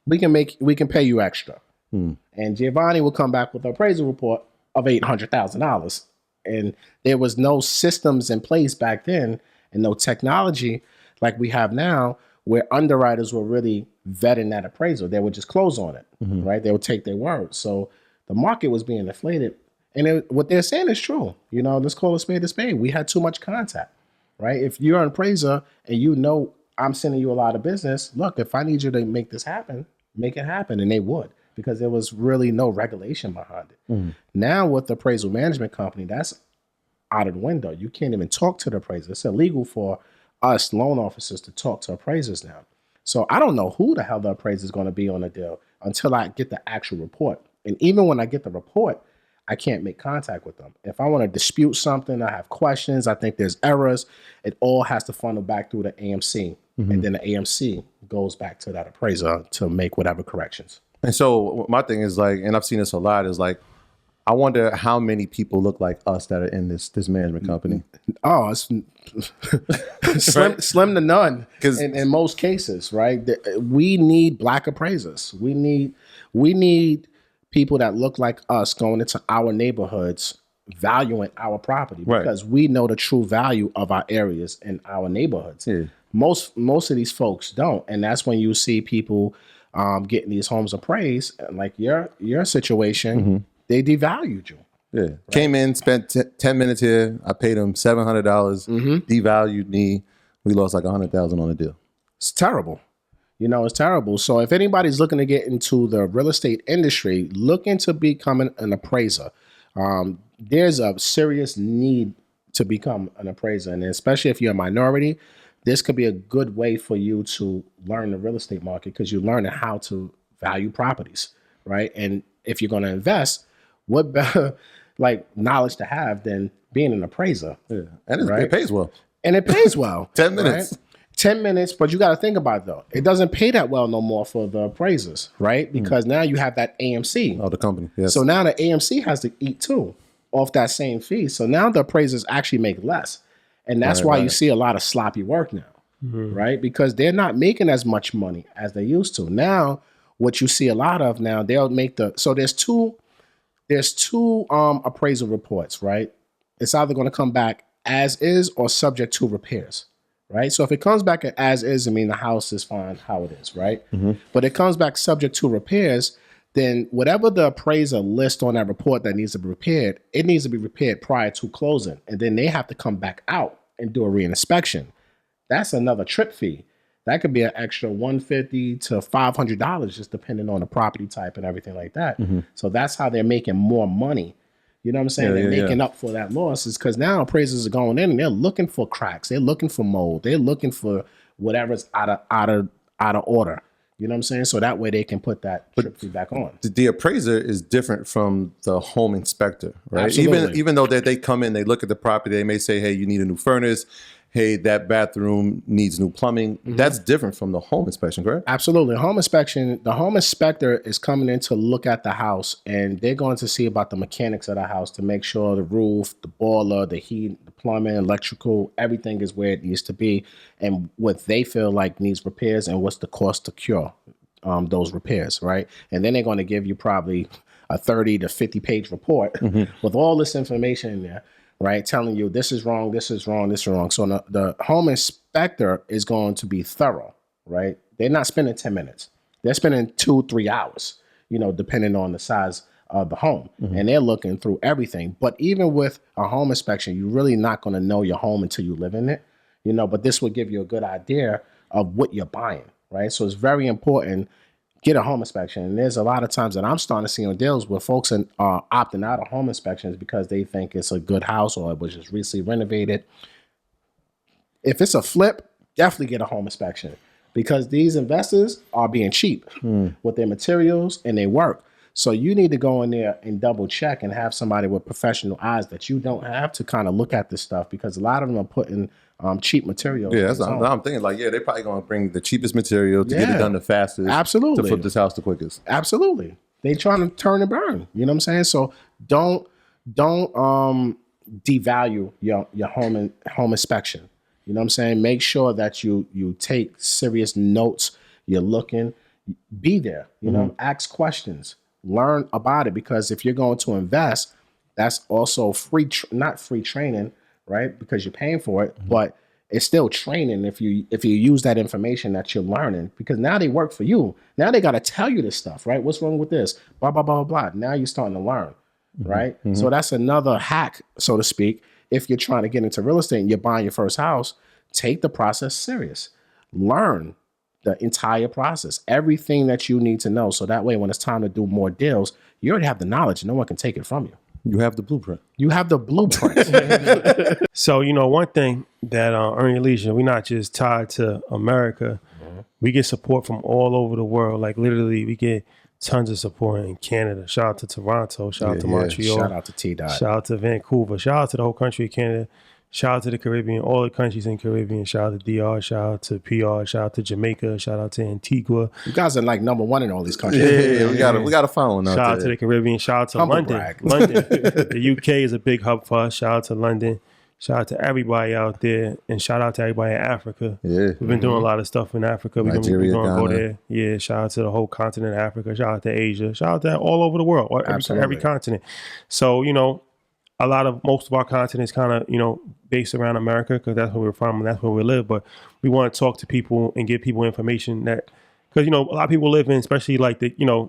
We can pay you extra. And Giovanni will come back with an appraisal report of $800,000. And there was no systems in place back then and no technology like we have now, where underwriters were really vetting that appraisal. They would just close on it, right? They would take their word. So the market was being inflated. And what they're saying is true. You know, let's call a spade a spade. We had too much contact, right? If you're an appraiser and you know I'm sending you a lot of business, look, if I need you to make this happen, make it happen. And they would, because there was really no regulation behind it. Now with the appraisal management company, that's out of the window. You can't even talk to the appraiser. It's illegal for us loan officers to talk to appraisers now. So I don't know who the hell the appraiser is going to be on the deal until I get the actual report. And even when I get the report, I can't make contact with them. If I want to dispute something, I have questions, I think there's errors, it all has to funnel back through the AMC. And then the AMC goes back to that appraiser to make whatever corrections. And so my thing is like, and I've seen this a lot, is like, I wonder how many people look like us that are in this management company. Oh, it's slim to none in most cases, right? We need black appraisers. We need people that look like us going into our neighborhoods, valuing our property, because we know the true value of our areas and our neighborhoods. Yeah. Most of these folks don't, and that's when you see people getting these homes appraised, like your situation. They devalued you. Yeah. Right. Came in, spent 10 minutes here. I paid him $700, devalued me. We lost like $100,000 on the deal. It's terrible. It's terrible. So if anybody's looking to get into the real estate industry, look into becoming an appraiser. There's a serious need to become an appraiser. And especially if you're a minority, this could be a good way for you to learn the real estate market because you're learning how to value properties, right? And if you're going to invest, what better knowledge to have than being an appraiser? Yeah. And it pays well. And it pays well. 10 minutes. Right? 10 minutes, but you got to think about it, though. It doesn't pay that well no more for the appraisers, right? Because now you have that AMC. Oh, the company, yes. So now the AMC has to eat, too, off that same fee. So now the appraisers actually make less. And that's why you see a lot of sloppy work now, right? Because they're not making as much money as they used to. Now, what you see a lot of now, they'll make so there's two appraisal reports, right? It's either going to come back as is or subject to repairs. Right. So if it comes back as is, I mean, the house is fine how it is. Right. But it comes back subject to repairs, then whatever the appraiser lists on that report that needs to be repaired, it needs to be repaired prior to closing. And then they have to come back out and do a reinspection. That's another trip fee. That could be an extra $150 to $500, just depending on the property type and everything like that. So that's how they're making more money. You know what I'm saying? They're making up for that loss is because now appraisers are going in and they're looking for cracks. They're looking for mold. They're looking for whatever's out of order. You know what I'm saying? So that way they can put that trip fee back on. The appraiser is different from the home inspector, right? Absolutely. Even though they come in, they look at the property, they may say, hey, you need a new furnace. Hey, that bathroom needs new plumbing. That's different from the home inspection, correct? Absolutely. Home inspection, the home inspector is coming in to look at the house and they're going to see about the mechanics of the house to make sure the roof, the boiler, the heat, the plumbing, electrical, everything is where it needs to be and what they feel like needs repairs and what's the cost to cure those repairs, right? And then they're going to give you probably a 30 to 50 page report with all this information in there. Right, telling you this is wrong, this is wrong, this is wrong. So the home inspector is going to be thorough, right? They're not spending 10 minutes. They're spending 2-3 hours, depending on the size of the home. And they're looking through everything. But even with a home inspection, you're really not going to know your home until you live in it, but this will give you a good idea of what you're buying, right? So it's very important. Get a home inspection. And there's a lot of times that I'm starting to see on deals where folks are opting out of home inspections because they think it's a good house or it was just recently renovated. If it's a flip, definitely get a home inspection because these investors are being cheap with their materials and their work. So you need to go in there and double check and have somebody with professional eyes that you don't have to kind of look at this stuff because a lot of them are putting cheap material. Yeah, that's what I'm thinking. They're probably going to bring the cheapest material to get it done the fastest. Absolutely. To flip this house the quickest. Absolutely. They trying to turn and burn. You know what I'm saying? So don't devalue your home inspection. You know what I'm saying? Make sure that you take serious notes. You're looking, be there, ask questions, learn about it. Because if you're going to invest, that's also not free training, right? Because you're paying for it, but it's still training if you use that information that you're learning, because now they work for you. Now they got to tell you this stuff, right? What's wrong with this? Blah, blah, blah, blah. Now you're starting to learn, right? So that's another hack, so to speak. If you're trying to get into real estate and you're buying your first house, take the process serious. Learn the entire process, everything that you need to know. So that way, when it's time to do more deals, you already have the knowledge. No one can take it from you. You have the blueprint. You have the blueprint. So, one thing that Earn Your Leisure, we're not just tied to America. We get support from all over the world. Like literally, we get tons of support in Canada. Shout out to Toronto. Shout out to Montreal. Shout out to T-Dot. Shout out to Vancouver. Shout out to the whole country of Canada. Shout out to the Caribbean, all the countries in Caribbean. Shout out to DR. Shout out to PR. Shout out to Jamaica. Shout out to Antigua. You guys are like #1 in all these countries. Yeah, we got a following out there. Shout out to the Caribbean. Shout out to Humble London. brag. London. The UK is a big hub for us. Shout out to London. Shout out to everybody out there, and shout out to everybody in Africa. Yeah, we've been doing a lot of stuff in Africa. We're Nigeria, gonna go Ghana. there. Yeah, shout out to the whole continent of Africa. Shout out to Asia. Shout out to all over the world, every continent. So most of our content is kind of based around America because that's where we're from and that's where we live. But we want to talk to people and give people information that, because a lot of people live in, especially like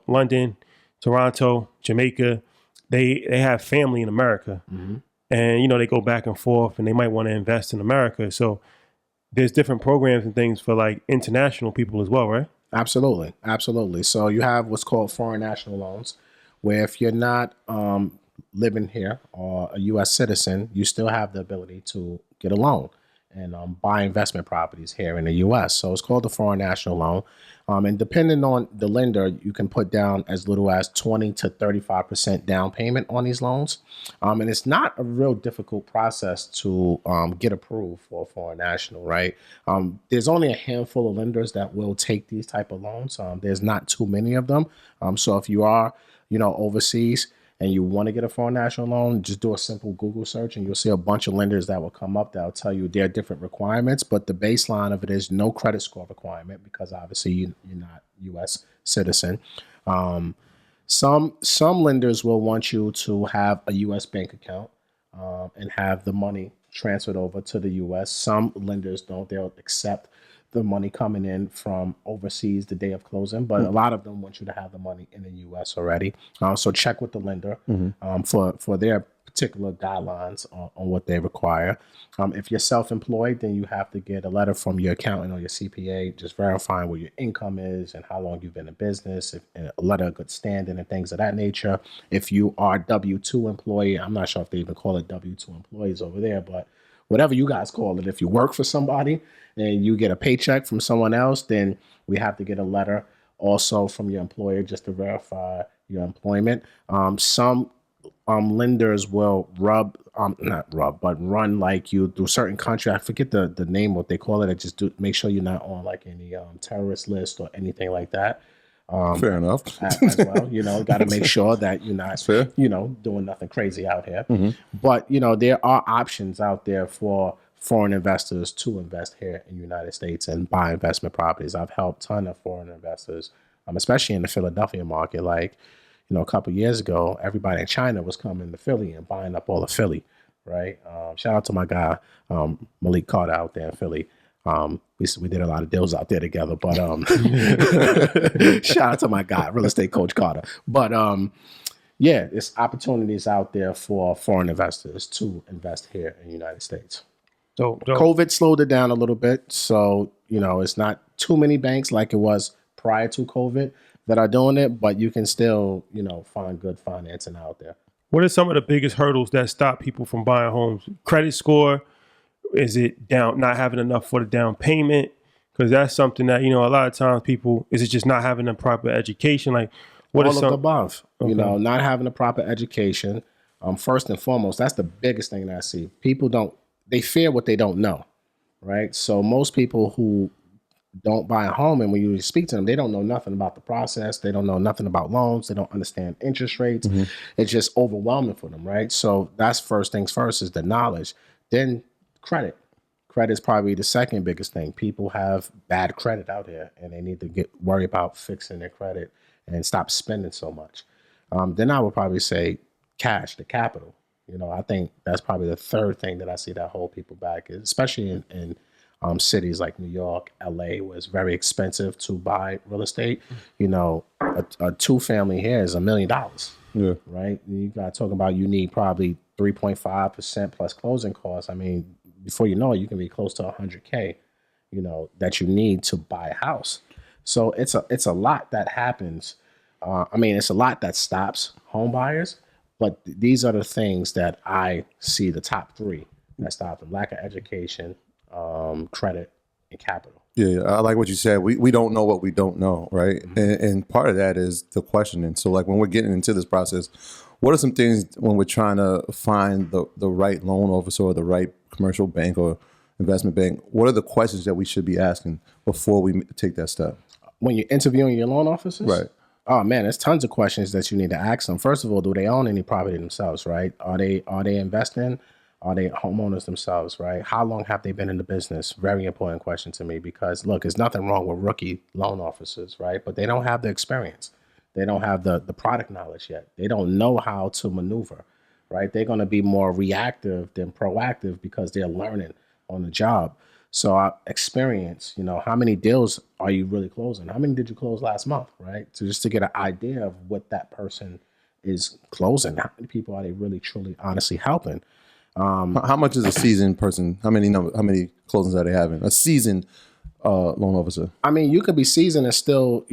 London, Toronto, Jamaica. they have family in America, and you know they go back and forth, and they might want to invest in America. So there's different programs and things for like international people as well, right? Absolutely. Absolutely. So you have what's called foreign national loans, where if you're not living here or a U.S. citizen, you still have the ability to get a loan and buy investment properties here in the U.S. So it's called the foreign national loan. And depending on the lender, you can put down as little as 20 to 35% down payment on these loans. And it's not a real difficult process to get approved for a foreign national, right? There's only a handful of lenders that will take these type of loans. There's not too many of them. So if you are, overseas, and you want to get a foreign national loan, just do a simple Google search and you'll see a bunch of lenders that will come up that'll tell you their different requirements. But the baseline of it is no credit score requirement because obviously you're not U.S. citizen. Some lenders will want you to have a U.S. bank account and have the money transferred over to the U.S. Some lenders don't. They'll accept the money coming in from overseas the day of closing, but a lot of them want you to have the money in the U.S. already. So check with the lender for their particular guidelines on what they require. If you're self-employed, then you have to get a letter from your accountant or your CPA just verifying what your income is and how long you've been in business, and a letter of good standing and things of that nature. If you are W-2 employee, I'm not sure if they even call it W-2 employees over there, but whatever you guys call it, if you work for somebody and you get a paycheck from someone else, then we have to get a letter also from your employer just to verify your employment. Some lenders will run like you through certain country. I forget the name, what they call it. Just make sure you're not on like any terrorist list or anything like that. Fair enough. As well, got to make sure that you're not, doing nothing crazy out here. But, there are options out there for foreign investors to invest here in the United States and buy investment properties. I've helped a ton of foreign investors, especially in the Philadelphia market. Like, a couple of years ago, everybody in China was coming to Philly and buying up all of Philly, right? Shout out to my guy, Malik Carter out there in Philly. We did a lot of deals out there together, but shout out to my guy, real estate coach Carter. But yeah, there's opportunities out there for foreign investors to invest here in the United States. So COVID slowed it down a little bit. So, it's not too many banks like it was prior to COVID that are doing it, but you can still, find good financing out there. what are some of the biggest hurdles that stop people from buying homes? Credit score? Is it not having enough for the down payment? Because that's something that, a lot of times people, is it just not having a proper education? Like, what all is of the above? Okay. Not having a proper education. First and foremost, that's the biggest thing that I see. People they fear what they don't know, right? So most people who don't buy a home, and when you speak to them, they don't know nothing about the process. They don't know nothing about loans. They don't understand interest rates. It's just overwhelming for them, right? So that's first things first is the knowledge. Then credit. Credit is probably the second biggest thing. People have bad credit out here, and they need to worry about fixing their credit and stop spending so much. Then I would probably say cash, the capital. I think that's probably the third thing that I see that hold people back, especially in cities like New York, LA, where it's very expensive to buy real estate. A two-family here is $1 million. Yeah. Right? You got talking about you need probably 3.5% plus closing costs. I mean, before you know it, you can be close to $100K, that you need to buy a house. So it's a lot that happens. It's a lot that stops home buyers, but these are the things that I see the top three that stop them: lack of education, credit, and capital. Yeah, I like what you said. We don't know what we don't know, right? And part of that is the questioning. So like when we're getting into this process, what are some things when we're trying to find the right loan officer or the right commercial bank or investment bank? What are the questions that we should be asking before we take that step? When you're interviewing your loan officers? Right. Oh man, there's tons of questions that you need to ask them. First of all, do they own any property themselves, right? Are they investing? Are they homeowners themselves, right? How long have they been in the business? Very important question to me because, look, there's nothing wrong with rookie loan officers, right? But they don't have the experience. They don't have the product knowledge yet. They don't know how to maneuver, right? They're going to be more reactive than proactive because they're learning on the job. So experience, how many deals are you really closing? How many did you close last month, right? So just to get an idea of what that person is closing. How many people are they really, truly, honestly helping? How much is a seasoned person? How many closings are they having? A seasoned loan officer. I mean, you could be seasoned and still,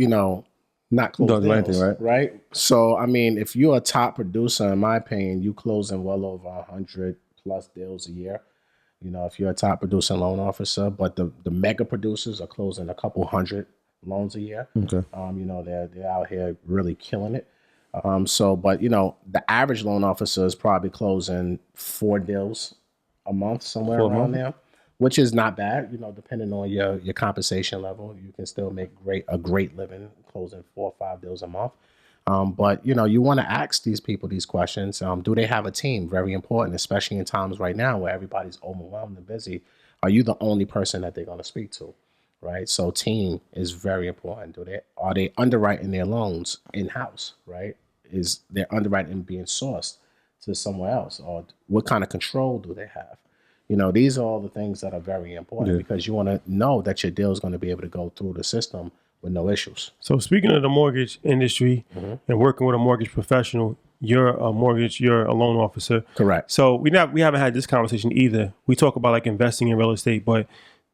not close Don't do deals, anything, right? So, I mean, if you're a top producer, in my opinion, you closing well over 100 plus deals a year. If you're a top producer loan officer, but the mega producers are closing a couple hundred loans a year. Okay. They're out here really killing it. But the average loan officer is probably closing 4 deals a month, somewhere around there, which is not bad. Depending on your compensation level, you can still make a great living closing 4 or 5 deals a month. But you want to ask these people these questions. Do they have a team? Very important, especially in times right now where everybody's overwhelmed and busy. Are you the only person that they're going to speak to? Right. So team is very important. Are they underwriting their loans in-house? Right. Is their underwriting being sourced to somewhere else? Or what kind of control do they have? These are all the things that are very important because you want to know that your deal is going to be able to go through the system with no issues. So speaking of the mortgage industry and working with a mortgage professional, you're a loan officer. Correct. So we haven't had this conversation either. We talk about like investing in real estate, but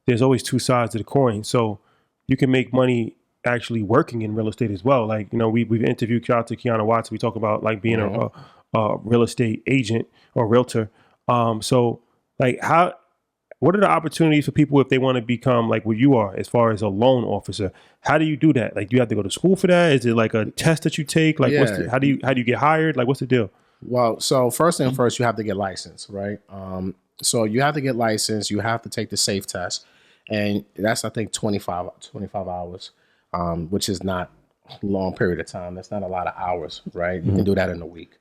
there's always 2 sides to the coin. So you can make money actually working in real estate as well. Like, we've interviewed, shout out to Kiana Watts. We talk about like being a real estate agent or realtor. So like what are the opportunities for people if they want to become like what you are as far as a loan officer? How do you do that? Like, do you have to go to school for that? Is it like a test that you take? Like, how do you get hired? Like, what's the deal? Well, so first thing first, you have to get licensed, right? So you have to get licensed. You have to take the SAFE test. And that's, I think, 25 hours, which is not a long period of time. That's not a lot of hours, right? You can do that in a week.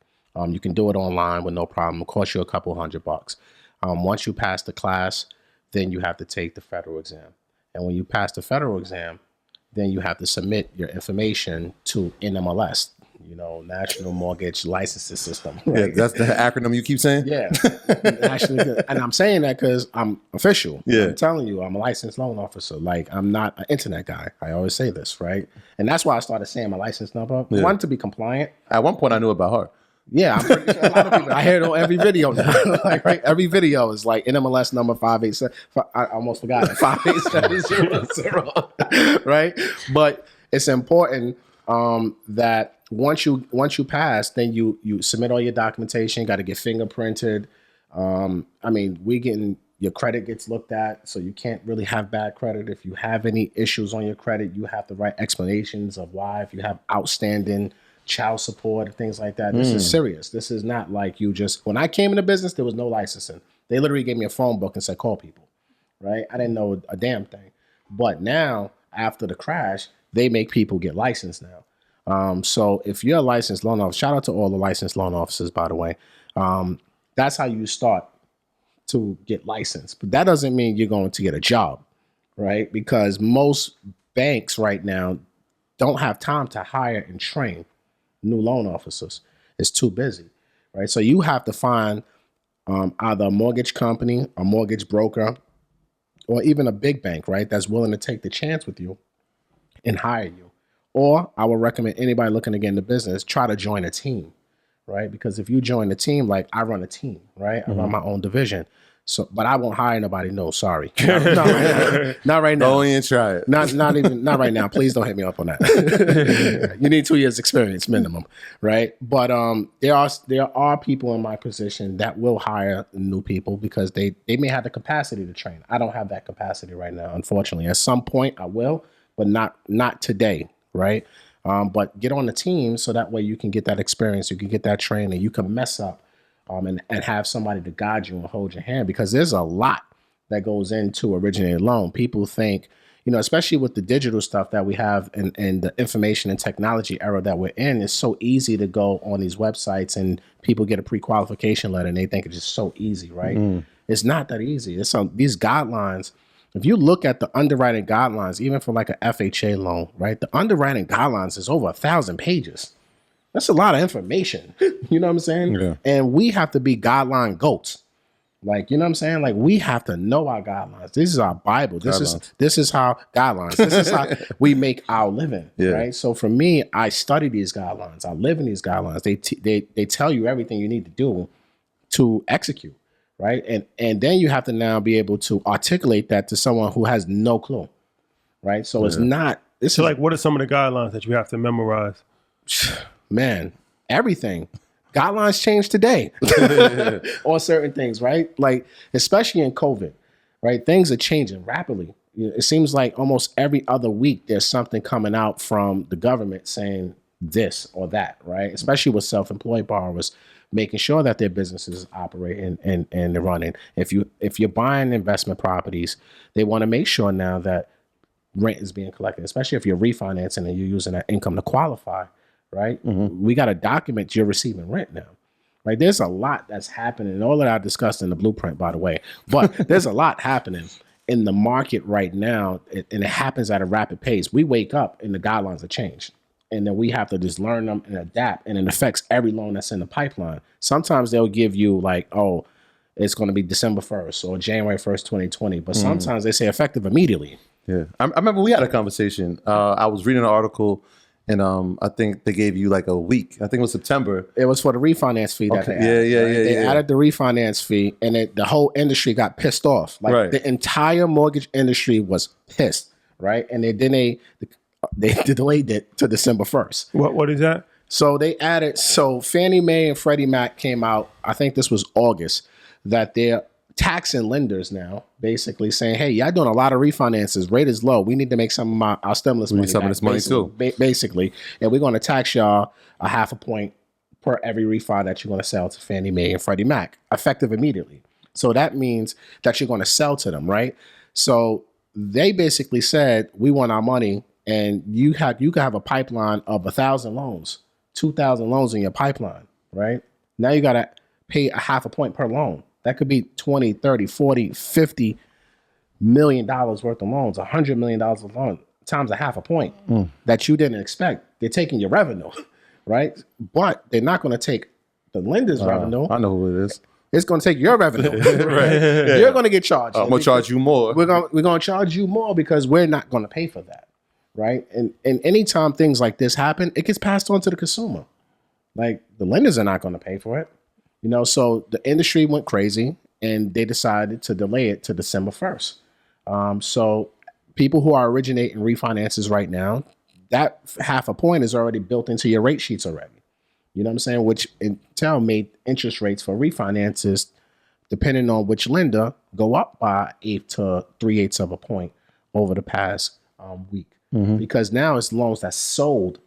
You can do it online with no problem. It costs you a couple $100. Once you pass the class, then you have to take the federal exam. And when you pass the federal exam, then you have to submit your information to NMLS, National Mortgage Licensing System. Right? Yeah, that's the acronym you keep saying? Yeah. Actually, and I'm saying that because I'm official. Yeah. I'm telling you, I'm a licensed loan officer. Like, I'm not an internet guy. I always say this, right? And that's why I started saying my license number. I wanted to be compliant. At one point, I knew about her. Yeah, I'm pretty sure a lot of people. I hear it on every video now. Right? Every video is like NMLS number 587. I almost forgot it. 58700. Right? But it's important that once you pass, then you submit all your documentation. Got to get fingerprinted. Your credit gets looked at, so you can't really have bad credit. If you have any issues on your credit, you have to write explanations of why. If you have outstanding child support and things like that, this is serious. This is not like when I came into business, there was no licensing. They literally gave me a phone book and said, call people, right? I didn't know a damn thing. But now, after the crash, they make people get licensed now. So if you're a licensed loan officer, shout out to all the licensed loan officers, by the way. That's how you start to get licensed. But that doesn't mean you're going to get a job, right? Because most banks right now don't have time to hire and train new loan officers. It's too busy, right? So you have to find either a mortgage company, a mortgage broker, or even a big bank, right, that's willing to take the chance with you and hire you. Or I would recommend anybody looking to get into business, try to join a team, right? Because if you join a team, like I run a team, right? I run my own division. So, but I won't hire nobody. No, sorry. Not right now. Don't even try it. Not right now. Please don't hit me up on that. You need 2 years experience minimum, right? But there are people in my position that will hire new people because they may have the capacity to train. I don't have that capacity right now, unfortunately. At some point I will, but not today, right? But get on the team so that way you can get that experience, you can get that training, you can mess up. And have somebody to guide you and hold your hand, because there's a lot that goes into originating a loan. People think, especially with the digital stuff that we have and the information and technology era that we're in, it's so easy to go on these websites and people get a pre-qualification letter and they think it's just so easy, right? It's not that easy. It's these guidelines. If you look at the underwriting guidelines, even for like an FHA loan, right? The underwriting guidelines is over 1,000 pages. That's a lot of information. You know what I'm saying? Yeah. And we have to be guideline goats, Like, you know what I'm saying? Like, we have to know our guidelines. This is our Bible. This is how guidelines. This is how we make our living. Yeah. Right. So for me, I study these guidelines. I live in these guidelines. They tell you everything you need to do to execute. Right. And then you have to now be able to articulate that to someone who has no clue. Right. So it's not. So, like, what are some of the guidelines that you have to memorize? Man, everything. Guidelines change today on certain things, right? Like, especially in COVID, right? Things are changing rapidly. It seems like almost every other week there's something coming out from the government saying this or that, right? Especially with self-employed borrowers, making sure that their businesses is operating and they're running. If you're buying investment properties, they want to make sure now that rent is being collected, especially if you're refinancing and you're using that income to qualify. Right? We got to document you're receiving rent now. Right? There's a lot that's happening. And all that I discussed in the blueprint, by the way. But there's a lot happening in the market right now. And it happens at a rapid pace. We wake up and the guidelines have changed. And then we have to just learn them and adapt. And it affects every loan that's in the pipeline. Sometimes they'll give you like, oh, it's going to be December 1st or January 1st, 2020. But sometimes they say effective immediately. Yeah. I remember we had a conversation. I was reading an article. And I think they gave you like a week. I think it was September. It was for the refinance fee that they added. They added the refinance fee, and the whole industry got pissed off. Like the entire mortgage industry was pissed, right? And they delayed it to December 1st. What is that? So they added. So Fannie Mae and Freddie Mac came out. I think this was August, that they're taxing lenders now, basically saying, hey, y'all doing a lot of refinances. Rate is low. We need to make some of our stimulus money. Some of this money too. Basically. And we're going to tax y'all a 0.5 point per every refi that you're going to sell to Fannie Mae and Freddie Mac, effective immediately. So that means that you're going to sell to them, right? So they basically said, we want our money, and you can have a pipeline of 1,000 loans, 2,000 loans in your pipeline, right? Now you got to pay a 0.5 point per loan. That could be 20, 30, 40, 50 million dollars worth of loans, $100 million of loans times a 0.5 point that you didn't expect. They're taking your revenue, right? But they're not going to take the lender's revenue. I know who it is. It's going to take your revenue. Right? You're going to get charged. I'm going to charge you more. We're going to charge you more because we're not going to pay for that, right? And anytime things like this happen, it gets passed on to the consumer. Like, the lenders are not going to pay for it. You know, so the industry went crazy and they decided to delay it to December 1st. So people who are originating refinances right now, that 0.5 point is already built into your rate sheets already. You know what I'm saying? Which in turn made interest rates for refinances, depending on which lender, go up by 8 to 3/8 of a point over the past week. Because now it's loans that's sold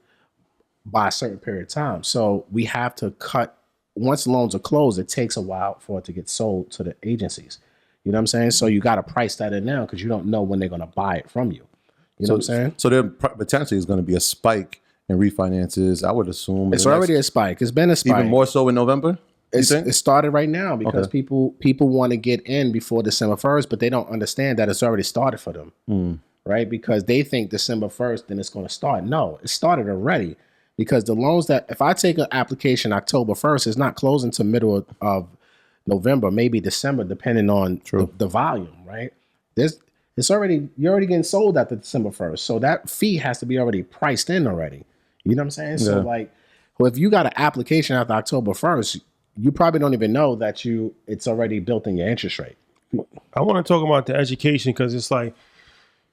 by a certain period of time. So we have to cut. Once loans are closed, it takes a while for it to get sold to the agencies. You know what I'm saying? So you got to price that in now because you don't know when they're going to buy it from you. You know what I'm saying? So there potentially is going to be a spike in refinances. I would assume it's already a spike. It's been a spike. Even more so in November? It started right now because people want to get in before December 1st, but they don't understand that it's already started for them. Right? Because they think December 1st, then it's going to start. No, it started already. Because the loans that, if I take an application October 1st, it's not closing to middle of November, maybe December, depending on the volume, right? You're already getting sold at the December 1st. So that fee has to be already priced in already. You know what I'm saying? Yeah. So like, well, if you got an application after October 1st, you probably don't even know that it's already built in your interest rate. I want to talk about the education because it's like,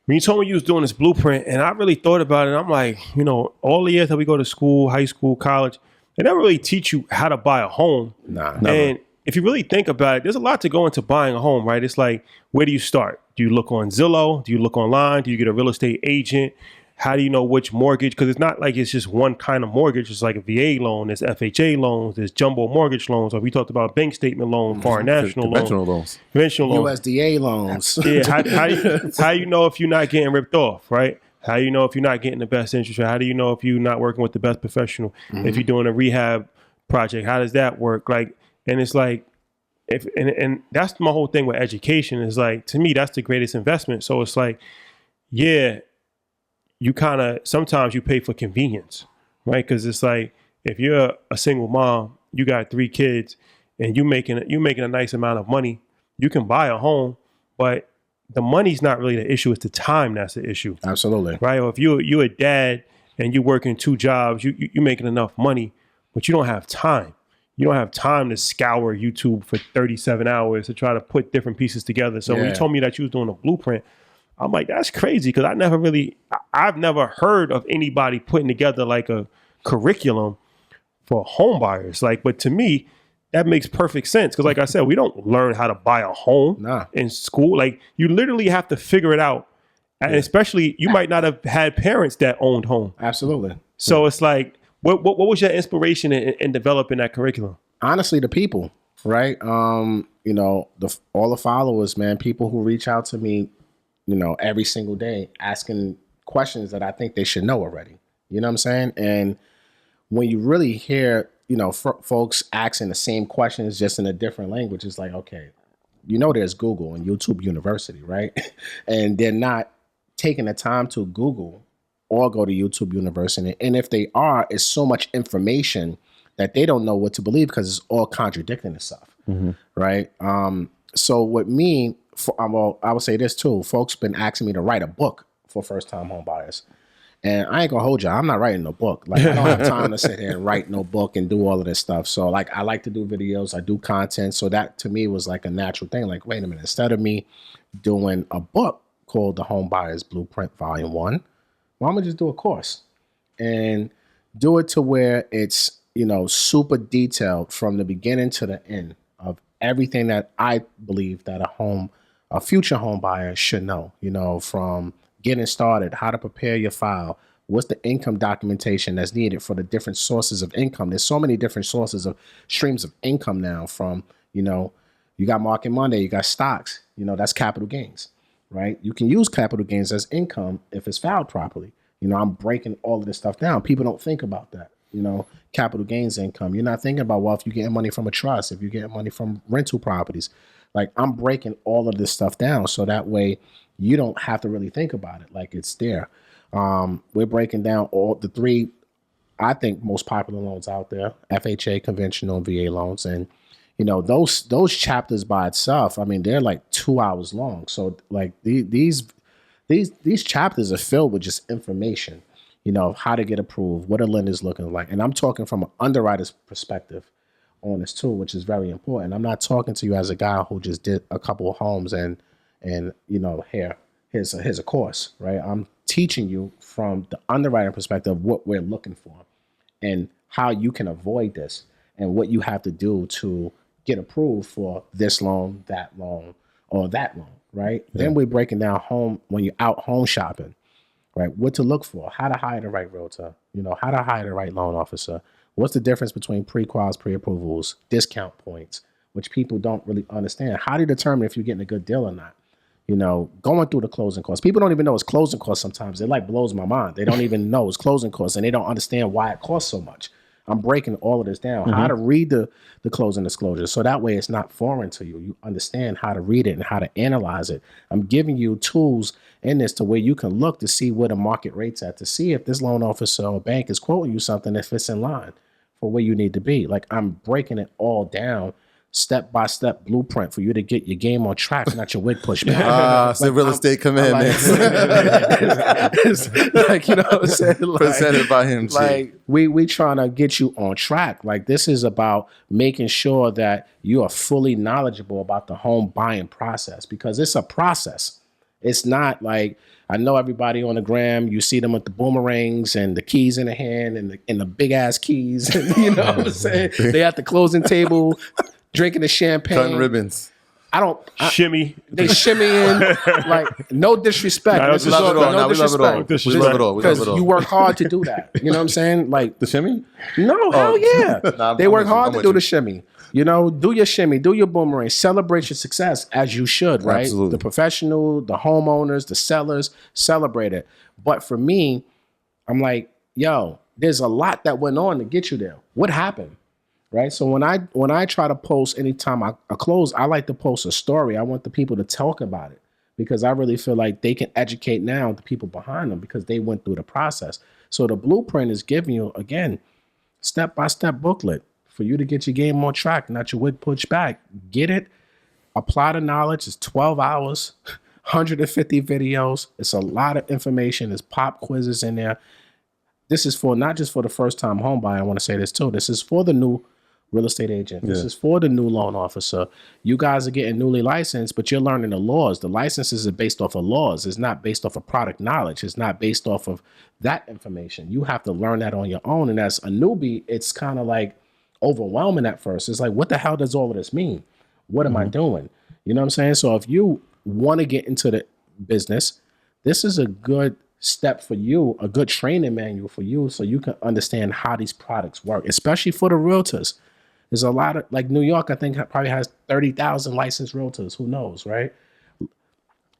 when you told me you was doing this blueprint, and I really thought about it, I'm like, you know, all the years that we go to school, high school, college, they never really teach you how to buy a home. Nah, and never. If you really think about it, there's a lot to go into buying a home, right? It's like, where do you start? Do you look on Zillow? Do you look online? Do you get a real estate agent? How do you know which mortgage? Because it's not like it's just one kind of mortgage. It's like a VA loan, there's FHA loans, there's jumbo mortgage loans, or we talked about bank statement loans, foreign national loans. Conventional loans. USDA loans. Yeah, how you know if you're not getting ripped off, right? How you know if you're not getting the best interest rate? How do you know if you're not working with the best professional? If you're doing a rehab project, how does that work? Like, and it's like, and that's my whole thing with education is like, to me, that's the greatest investment. So it's like, yeah, you kind of, sometimes you pay for convenience, right? Because it's like, if you're a single mom, you got 3 kids, and you making a nice amount of money, you can buy a home, but the money's not really the issue. It's the time that's the issue. Absolutely. Right? Or if you're a dad and you're working 2 jobs, you're making enough money, but you don't have time. You don't have time to scour YouTube for 37 hours to try to put different pieces together. So when you told me that you was doing a blueprint, I'm like, that's crazy, because I've never heard of anybody putting together like a curriculum for home buyers. Like, but to me, that makes perfect sense. Because like I said, we don't learn how to buy a home in school. Like, you literally have to figure it out. And especially, you might not have had parents that owned home. Absolutely. So it's like, what was your inspiration in developing that curriculum? Honestly, the people, right? You know, all the followers, man, people who reach out to me, you know, every single day asking questions that I think they should know already. You know what I'm saying? And when you really hear, you know, folks asking the same questions just in a different language, it's like, okay, you know, there's Google and YouTube University, right? And they're not taking the time to Google or go to YouTube University. And if they are, it's so much information that they don't know what to believe because it's all contradicting itself, right? So with me, well, I would say this too. Folks been asking me to write a book for first-time home buyers. And I ain't gonna hold you. I'm not writing no book. Like, I don't have time to sit here and write no book and do all of this stuff. So like, I like to do videos. I do content. So that to me was like a natural thing. Like, wait a minute, instead of me doing a book called The Home Buyer's Blueprint Volume 1, well, I'm gonna just do a course and do it to where it's, you know, super detailed from the beginning to the end of everything that I believe that a future home buyer should know, you know, from getting started, how to prepare your file, what's the income documentation that's needed for the different sources of income. There's so many different sources of streams of income now, from, you know, you got Market Monday, you got stocks, you know, that's capital gains, right? You can use capital gains as income if it's filed properly. You know, I'm breaking all of this stuff down. People don't think about that. You know, capital gains income. You're not thinking about, well, if you're getting money from a trust, if you're getting money from rental properties. Like, I'm breaking all of this stuff down so that way you don't have to really think about it. Like, it's there. We're breaking down all the 3, I think, most popular loans out there: FHA, conventional, and VA loans. And, you know, those chapters by itself, I mean, they're like 2 hours long. So like these chapters are filled with just information, you know, how to get approved, what a lender's looking like. And I'm talking from an underwriter's perspective on this too, which is very important. I'm not talking to you as a guy who just did a couple of homes and you know, here's a course, right? I'm teaching you from the underwriting perspective what we're looking for and how you can avoid this and what you have to do to get approved for this loan, that loan, or that loan, right? Yeah. Then we're breaking down when you're out home shopping, right? What to look for, how to hire the right realtor, you know, how to hire the right loan officer. What's the difference between pre-quals, pre-approvals, discount points, which people don't really understand. How do you determine if you're getting a good deal or not? You know, going through the closing costs. People don't even know it's closing costs sometimes. It like blows my mind. They don't even know it's closing costs and they don't understand why it costs so much. I'm breaking all of this down, how to read the closing disclosure. So that way it's not foreign to you. You understand how to read it and how to analyze it. I'm giving you tools in this to where you can look to see where the market rate's at, to see if this loan officer or bank is quoting you something that fits in line for where you need to be. Like, I'm breaking it all down, step-by-step blueprint for you to get your game on track, not your wig pushed back. So real estate come in, man. It's like, you know what I'm saying? Like, presented by him. Like, we trying to get you on track. Like, this is about making sure that you are fully knowledgeable about the home buying process, because it's a process. It's not like, I know everybody on the gram, you see them with the boomerangs and the keys in the hand and the big ass keys. You know what I'm saying? They at the closing table drinking the champagne. Cutting ribbons. Shimmy. They shimmy in. Like, no disrespect. No disrespect. We love it all. Because you work hard to do that. You know what I'm saying? Like, the shimmy? No, hell yeah. They work hard to do the shimmy. You know, do your shimmy, do your boomerang, celebrate your success as you should, right? Absolutely. The professional, the homeowners, the sellers, celebrate it. But for me, I'm like, yo, there's a lot that went on to get you there. What happened? Right? So when I try to post, anytime I close, I like to post a story. I want the people to talk about it, because I really feel like they can educate now the people behind them because they went through the process. So the blueprint is giving you, again, step-by-step booklet for you to get your game on track, not your wig pushed back. Get it apply the knowledge. It's 12 hours, 150 videos. It's a lot of information. There's pop quizzes in there. This is for not just for the first time home buyer. I want to say this too. This is for the new real estate agent. This is for the new loan officer. You guys are getting newly licensed, but you're learning the laws. The licenses are based off of laws. It's not based off of product knowledge. It's not based off of that information. You have to learn that on your own. And as a newbie, it's kind of like overwhelming at first. It's like, what the hell does all of this mean? What am I doing? You know what I'm saying? So if you want to get into the business, this is a good step for you, a good training manual for you, so you can understand how these products work, especially for the realtors. There's a lot of, like New York, I think probably has 30,000 licensed realtors. Who knows, right?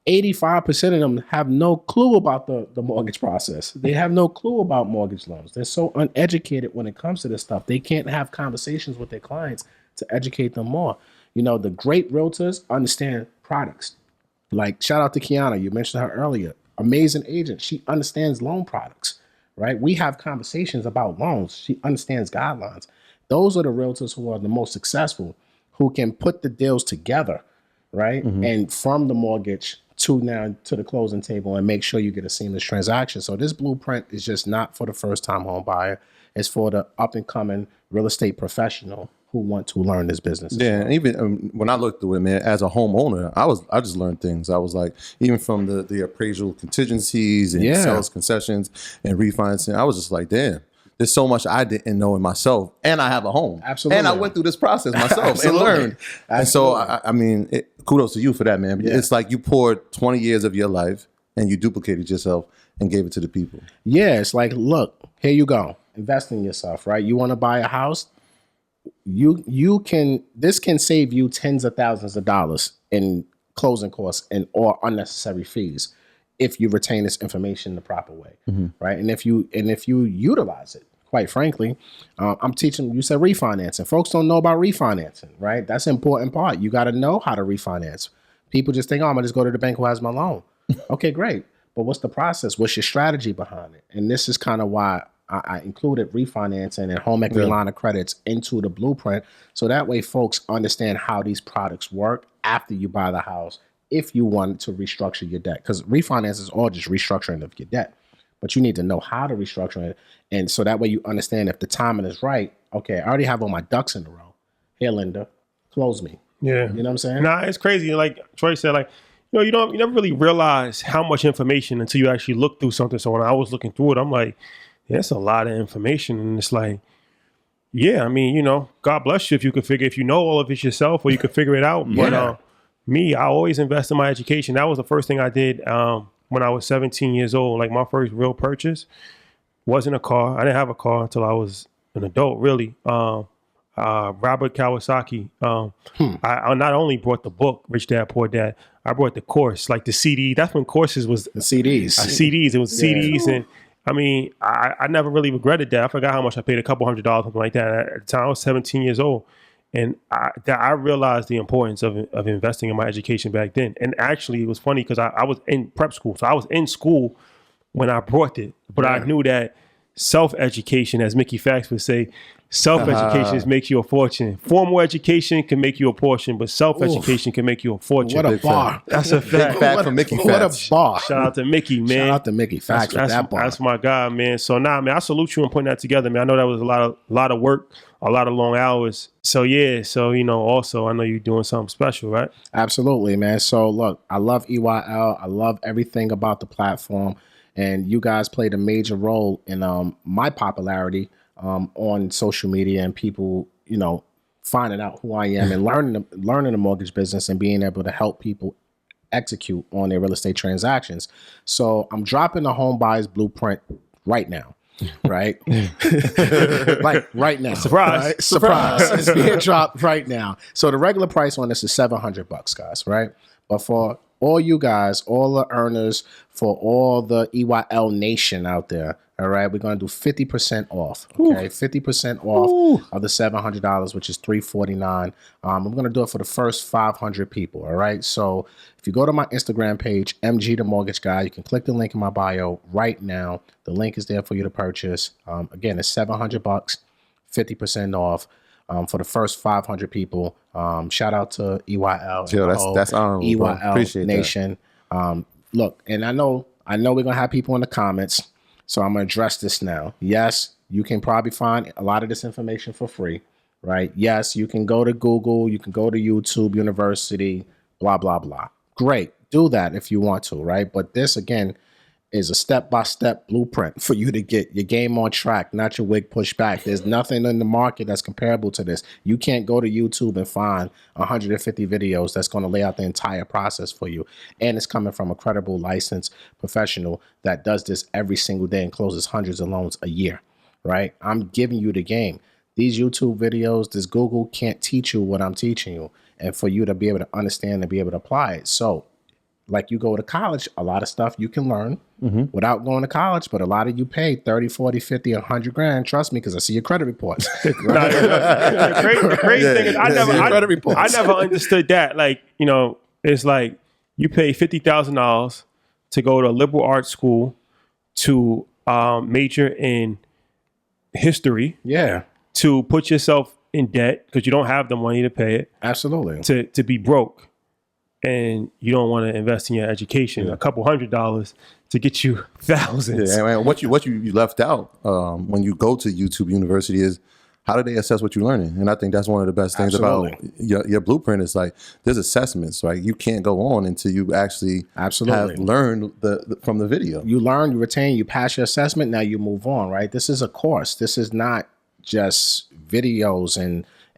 85% of them have no clue about the mortgage process. They have no clue about mortgage loans. They're so uneducated when it comes to this stuff. They can't have conversations with their clients to educate them more. You know, the great realtors understand products. Like, shout out to Kiana. You mentioned her earlier. Amazing agent. She understands loan products, right? We have conversations about loans. She understands guidelines. Those are the realtors who are the most successful, who can put the deals together, right? And from the mortgage to now to the closing table and make sure you get a seamless transaction. So this blueprint is just not for the first time home buyer. It's for the up and coming real estate professional who want to learn this business. Yeah, and even when I looked through it, man, as a homeowner, I just learned things. I was like, even from the appraisal contingencies and sales concessions and refinancing, I was just like, damn. There's so much I didn't know in myself, and I have a home. Absolutely. And I went through this process myself and learned. And so, I mean, kudos to you for that, man. It's like you poured 20 years of your life and you duplicated yourself and gave it to the people. Yeah, it's like, look, here you go. Invest in yourself, right? You want to buy a house? This can save you tens of thousands of dollars in closing costs and or unnecessary fees if you retain this information the proper way, right? And if you utilize it, quite frankly, I'm teaching. You said refinancing. Folks don't know about refinancing, right? That's an important part. You got to know how to refinance. People just think, oh, I'm gonna just go to the bank who has my loan. Okay, great. But what's the process? What's your strategy behind it? And this is kind of why I included refinancing and home equity line of credits into the blueprint, so that way folks understand how these products work after you buy the house. If you want to restructure your debt, because refinance is all just restructuring of your debt, but you need to know how to restructure it. And so that way you understand if the timing is right. Okay, I already have all my ducks in a row. Here, Linda, close me. Yeah. You know what I'm saying? Nah, it's crazy. Like Troy said, like, you never really realize how much information until you actually look through something. So when I was looking through it, I'm like, yeah, that's a lot of information. And it's like, yeah, I mean, God bless you if you know all of it yourself or you can figure it out. Yeah. But me, I always invest in my education. That was the first thing I did when I was 17 years old. Like my first real purchase wasn't a car. I didn't have a car until I was an adult, really. Robert Kiyosaki. I not only brought the book, Rich Dad, Poor Dad, I brought the course, like the CD. That's when courses was the CDs. CDs. It was CDs. And I mean, I never really regretted that. I forgot how much I paid, $200, something like that. At the time, I was 17 years old. And I realized the importance of investing in my education back then. And actually, it was funny because I was in prep school. So I was in school when I brought it. But I knew that self-education, as Mickey Fax would say, self-education makes you a fortune. Formal education can make you a portion, but self-education can make you a fortune. What a bar. That's a fact. Big fact from Mickey Fax. What a bar. Shout out to Mickey, man. Shout out to Mickey Fax with that bar. That's my guy, man. So man, I salute you on putting that together, man. I know that was a lot of work, a lot of long hours. So yeah, also I know you're doing something special, right? Absolutely, man. So look, I love EYL. I love everything about the platform. And you guys played a major role in my popularity on social media and people, finding out who I am and learning the mortgage business and being able to help people execute on their real estate transactions. So I'm dropping the home buyer's blueprint right now. Right? Like right now. Surprise. Right? Surprise. It's being dropped right now. So the regular price on this is $700, guys, right? But for all you guys, all the earners, for all the EYL nation out there, all right, we're going to do 50% off, okay? 50% off of the $700, which is $349. I'm going to do it for the first 500 people, all right? So if you go to my Instagram page, MG the Mortgage Guy, you can click the link in my bio right now. The link is there for you to purchase. Again, it's $700, 50% off. For the first 500 people, Shout out to EYL. Yo, that's honorable, bro. EYL Appreciate Nation. Look, and I know we're gonna have people in the comments, so I'm gonna address this now. Yes, you can probably find a lot of this information for free, right? Yes, you can go to Google, you can go to YouTube University, blah blah blah. Great, do that if you want to, right? But this again is a step-by-step blueprint for you to get your game on track, not your wig pushed back. There's nothing in the market that's comparable to this. You can't go to YouTube and find 150 videos that's going to lay out the entire process for you. And it's coming from a credible, licensed professional that does this every single day and closes hundreds of loans a year, right? I'm giving you the game. These YouTube videos, this Google can't teach you what I'm teaching you. And for you to be able to understand and be able to apply it. So, like you go to college, a lot of stuff you can learn without going to college, but a lot of you pay 30, 40, 50, 100 grand. Trust me, because I see your credit reports. The crazy thing is I never understood that. Like, you know, it's like you pay $50,000 to go to a liberal arts school to major in history. Yeah. To put yourself in debt because you don't have the money to pay it. Absolutely. To be broke. And you don't want to invest in your education, a couple $100 to get you thousands. Yeah, and what you left out when you go to YouTube University is how do they assess what you're learning? And I think that's one of the best things about your blueprint is like there's assessments, right? You can't go on until you actually have learned from the video. You learn, you retain, you pass your assessment, now you move on, right? This is a course. This is not just videos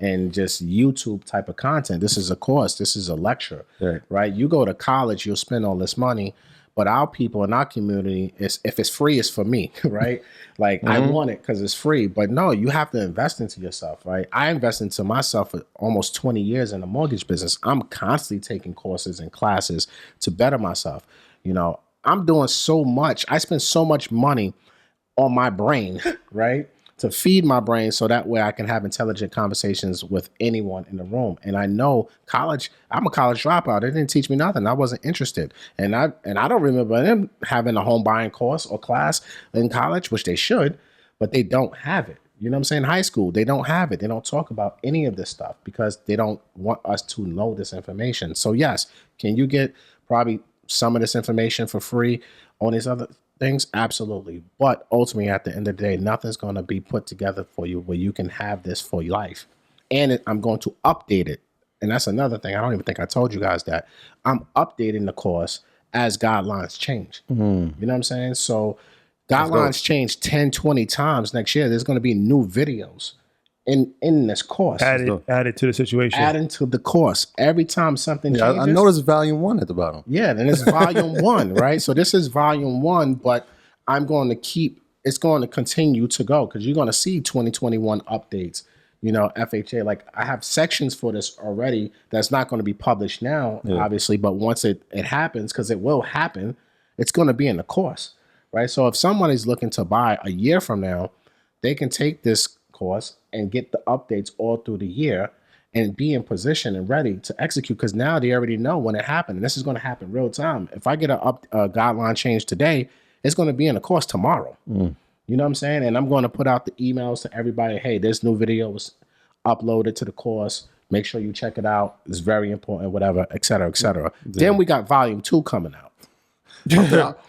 and just YouTube type of content. This is a course. This is a lecture, right? You go to college, you'll spend all this money, but our people in our community, if it's free, it's for me, right? Like I want it because it's free, but no, you have to invest into yourself, right? I invest into myself for almost 20 years in the mortgage business. I'm constantly taking courses and classes to better myself. You know, I'm doing so much. I spend so much money on my brain, right? To feed my brain so that way I can have intelligent conversations with anyone in the room. And I know college, I'm a college dropout. It didn't teach me nothing. I wasn't interested. And I don't remember them having a home buying course or class in college, which they should, but they don't have it. You know what I'm saying? High school, they don't have it. They don't talk about any of this stuff because they don't want us to know this information. So yes, can you get probably some of this information for free on these other things? Absolutely. But ultimately, at the end of the day, nothing's going to be put together for you where you can have this for your life. And I'm going to update it. And that's another thing. I don't even think I told you guys that. I'm updating the course as guidelines change. You know what I'm saying? So guidelines change 10, 20 times next year. There's going to be new videos in this course. Added to the situation. Adding to the course. Every time something changes. I noticed volume 1 at the bottom. Yeah, then it's volume 1, right? So this is volume 1, but I'm going to it's going to continue to go because you're going to see 2021 updates, you know, FHA. Like I have sections for this already that's not going to be published now, obviously, but once it happens, because it will happen, it's going to be in the course, right? So if someone is looking to buy a year from now, they can take this course and get the updates all through the year and be in position and ready to execute because now they already know when it happened. And this is going to happen real time. If I get a guideline change today, it's going to be in the course tomorrow. You know what I'm saying? And I'm going to put out the emails to everybody. Hey, this new video was uploaded to the course. Make sure you check it out. It's very important, whatever, et cetera, et cetera. Then we got volume 2 coming out.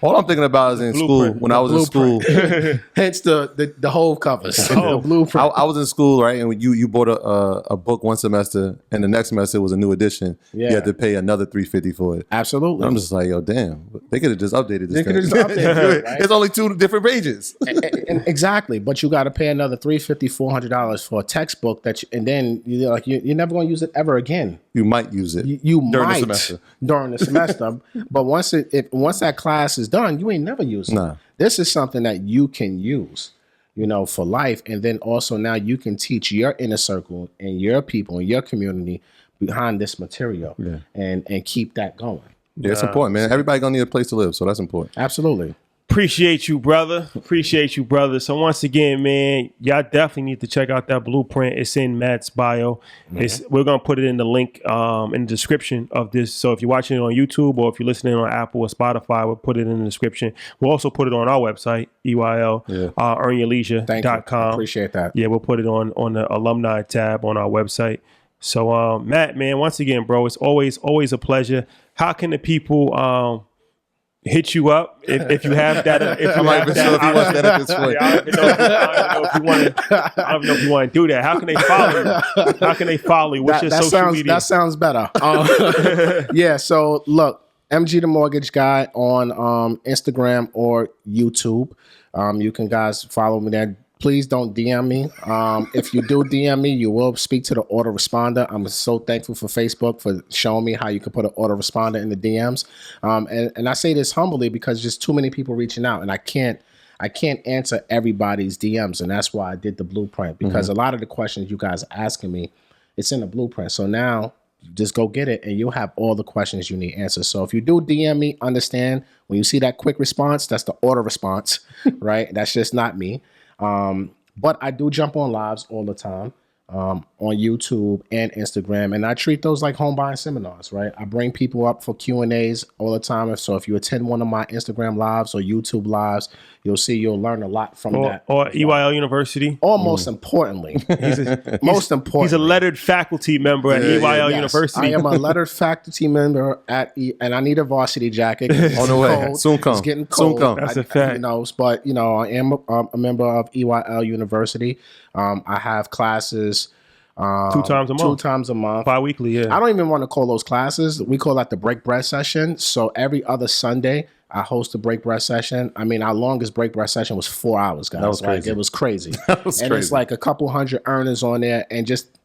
All I'm thinking about is in school. When I was in school, hence the whole covers. The blueprint. I was in school, right? And you bought a book one semester, and the next semester was a new edition. You had to pay another $350 for it. Absolutely. I'm just like, yo, damn. They could have just updated this. They could have just updated it. Right? It's only 2 different pages. and exactly, but you got to pay another $350, $400 for a textbook and then you're never going to use it ever again. You might use it. You might during the semester, but once that class is done, you ain't never used it. Nah. This is something that you can use, you know, for life, and then also now you can teach your inner circle and your people and your community behind this material, and keep that going. Yeah, it's important, man. Everybody gonna need a place to live, so that's important. Absolutely. Appreciate you, brother. So once again, man, y'all definitely need to check out that blueprint. It's in Matt's bio. We're going to put it in the link in the description of this. So if you're watching it on YouTube or if you're listening on Apple or Spotify, we'll put it in the description. We'll also put it on our website, earnyourleisure.com. Appreciate that. Yeah, we'll put it on the alumni tab on our website. So, Matt, man, once again, bro, it's always a pleasure. How can the people hit you up if you have that? If you I'm not have even sure if he wants that at this point. Yeah, I don't even know if you want to do that. How can they follow you? How can they follow you? What's your social media? That sounds better. Yeah. So look, MG the Mortgage Guy on Instagram or YouTube. You can guys follow me there. Please don't DM me. If you do DM me, you will speak to the autoresponder. I'm so thankful for Facebook for showing me how you can put an autoresponder in the DMs. And I say this humbly because just too many people reaching out, and I can't answer everybody's DMs, and that's why I did the blueprint, because a lot of the questions you guys are asking me, it's in the blueprint. So now just go get it, and you'll have all the questions you need answered. So if you do DM me, understand when you see that quick response, that's the auto response, right? That's just not me. But I do jump on lives all the time on YouTube and Instagram, and I treat those like home buying seminars, right? I bring people up for Q&As all the time. So if you attend one of my Instagram lives or YouTube lives, you'll learn a lot from that. Or EYL University. Or most importantly, He's a lettered faculty member at EYL University. I am a lettered faculty member and I need a varsity jacket. On the way. Cold. Soon come. It's getting cold. Soon come. That's a fact. But I am a member of EYL University. I have classes 2 times a month. 2 times a month. Bi-weekly, yeah. I don't even want to call those classes. We call that the break bread session. So every other Sunday, I host a break bread session. I mean, our longest break bread session was 4 hours, guys. That was crazy. It was crazy. That was and crazy. it's like a couple hundred earners on there, and just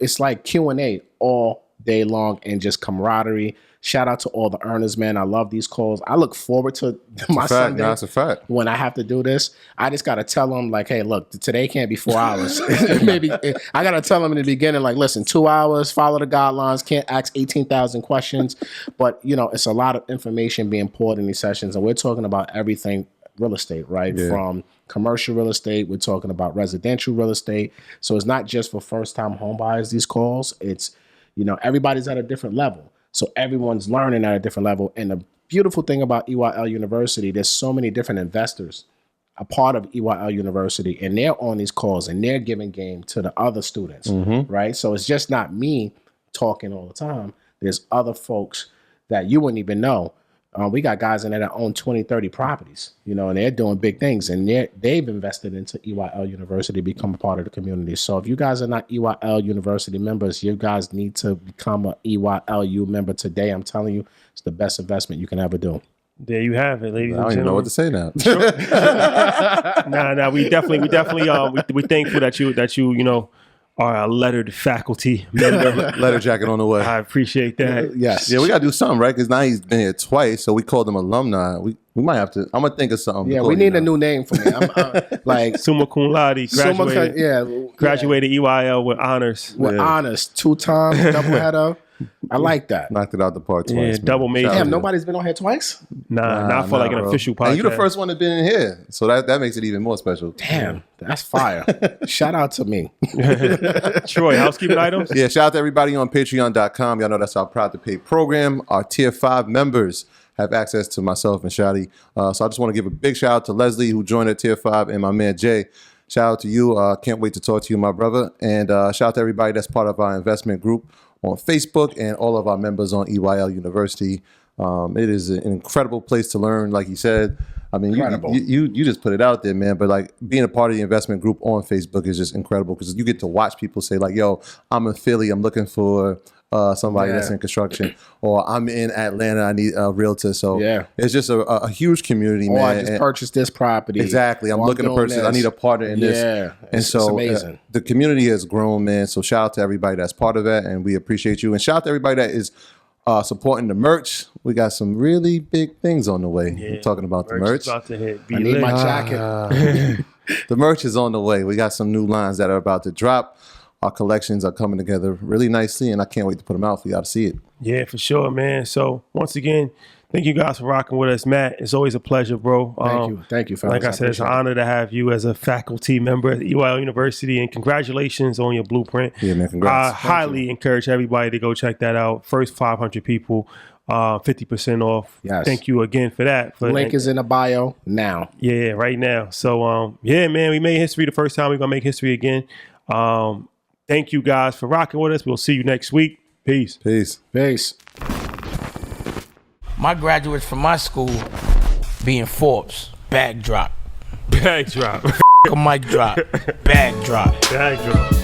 it's like Q&A all day long, and just camaraderie. Shout out to all the earners, man. I love these calls. I look forward to my Sunday. That's a fact. When I have to do this, I just got to tell them, like, hey, look, today can't be 4 hours. Maybe I got to tell them in the beginning, like, listen, 2 hours, follow the guidelines, can't ask 18,000 questions. But, it's a lot of information being poured in these sessions. And we're talking about everything real estate, right? Yeah. From commercial real estate, we're talking about residential real estate. So it's not just for first-time home buyers, these calls. It's, everybody's at a different level. So everyone's learning at a different level. And the beautiful thing about EYL University, there's so many different investors a part of EYL University, and they're on these calls and they're giving game to the other students, right? So it's just not me talking all the time. There's other folks that you wouldn't even know. We got guys in there that own 20, 30 properties, and they're doing big things, and they've invested into EYL University to become a part of the community. So if you guys are not EYL University members, you guys need to become a EYLU member today. I'm telling you, it's the best investment you can ever do. There you have it, ladies I don't and even know gentlemen. what to say now. Nah, we definitely we thankful that you are a lettered faculty member. Letter jacket on the way. I appreciate that. Yes. Yeah, we gotta do something, right? Because now he's been here twice, so we called him alumni. We might have to. I'm gonna think of something. Yeah, we need a new name for me. I'm like Summa cum laude, graduated EYL with honors. with honors, 2 times, double header. I like that. knocked it out the park twice. Yeah, man. double major. Shout out Damn, to nobody's been on here twice? Not for like an bro. official podcast. And you the first one to been in here, so that makes it even more special. Damn, that's fire. Shout out to me. Troy, housekeeping items? Yeah, shout out to everybody on patreon.com. Y'all know that's our Proud to Pay program. Our Tier 5 members have access to myself and Shadi. So I just want to give a big shout out to Leslie, who joined at Tier 5, and my man Jay. Shout out to you. Can't wait to talk to you, my brother. And shout out to everybody that's part of our investment group on Facebook and all of our members on EYL University. It is an incredible place to learn, like you said. I mean, you just put it out there, man. But like being a part of the investment group on Facebook is just incredible because you get to watch people say like, yo, I'm in Philly. I'm looking for somebody that's in construction, or I'm in Atlanta. I need a realtor. So it's just a huge community, man. I just purchased this property. Exactly. I'm looking to purchase. I need a partner in this. Yeah. And so it's amazing. The community has grown, man. So shout out to everybody that's part of that, and we appreciate you. And shout out to everybody that is supporting the merch. We got some really big things on the way. We're talking about the merch. About to hit. I need my jacket. The merch is on the way. We got some new lines that are about to drop. Our collections are coming together really nicely, and I can't wait to put them out for y'all to see it. Yeah, for sure, man. So once again, thank you guys for rocking with us, Matt. It's always a pleasure, bro. Thank you, fellas. Like I said, it's an honor to have you as a faculty member at EYL University, and congratulations on your blueprint. Yeah, man, congrats. I highly encourage everybody to go check that out. First 500 people, 50% off. Yes. Thank you again for that. Link is in the bio now. Yeah, right now. So, yeah, man, we made history the first time. We're going to make history again. Thank you guys for rocking with us. We'll see you next week. Peace. Peace. Peace. My graduates from my school being Forbes. Bag drop. Bag drop. A mic drop. Bag drop. Bag drop.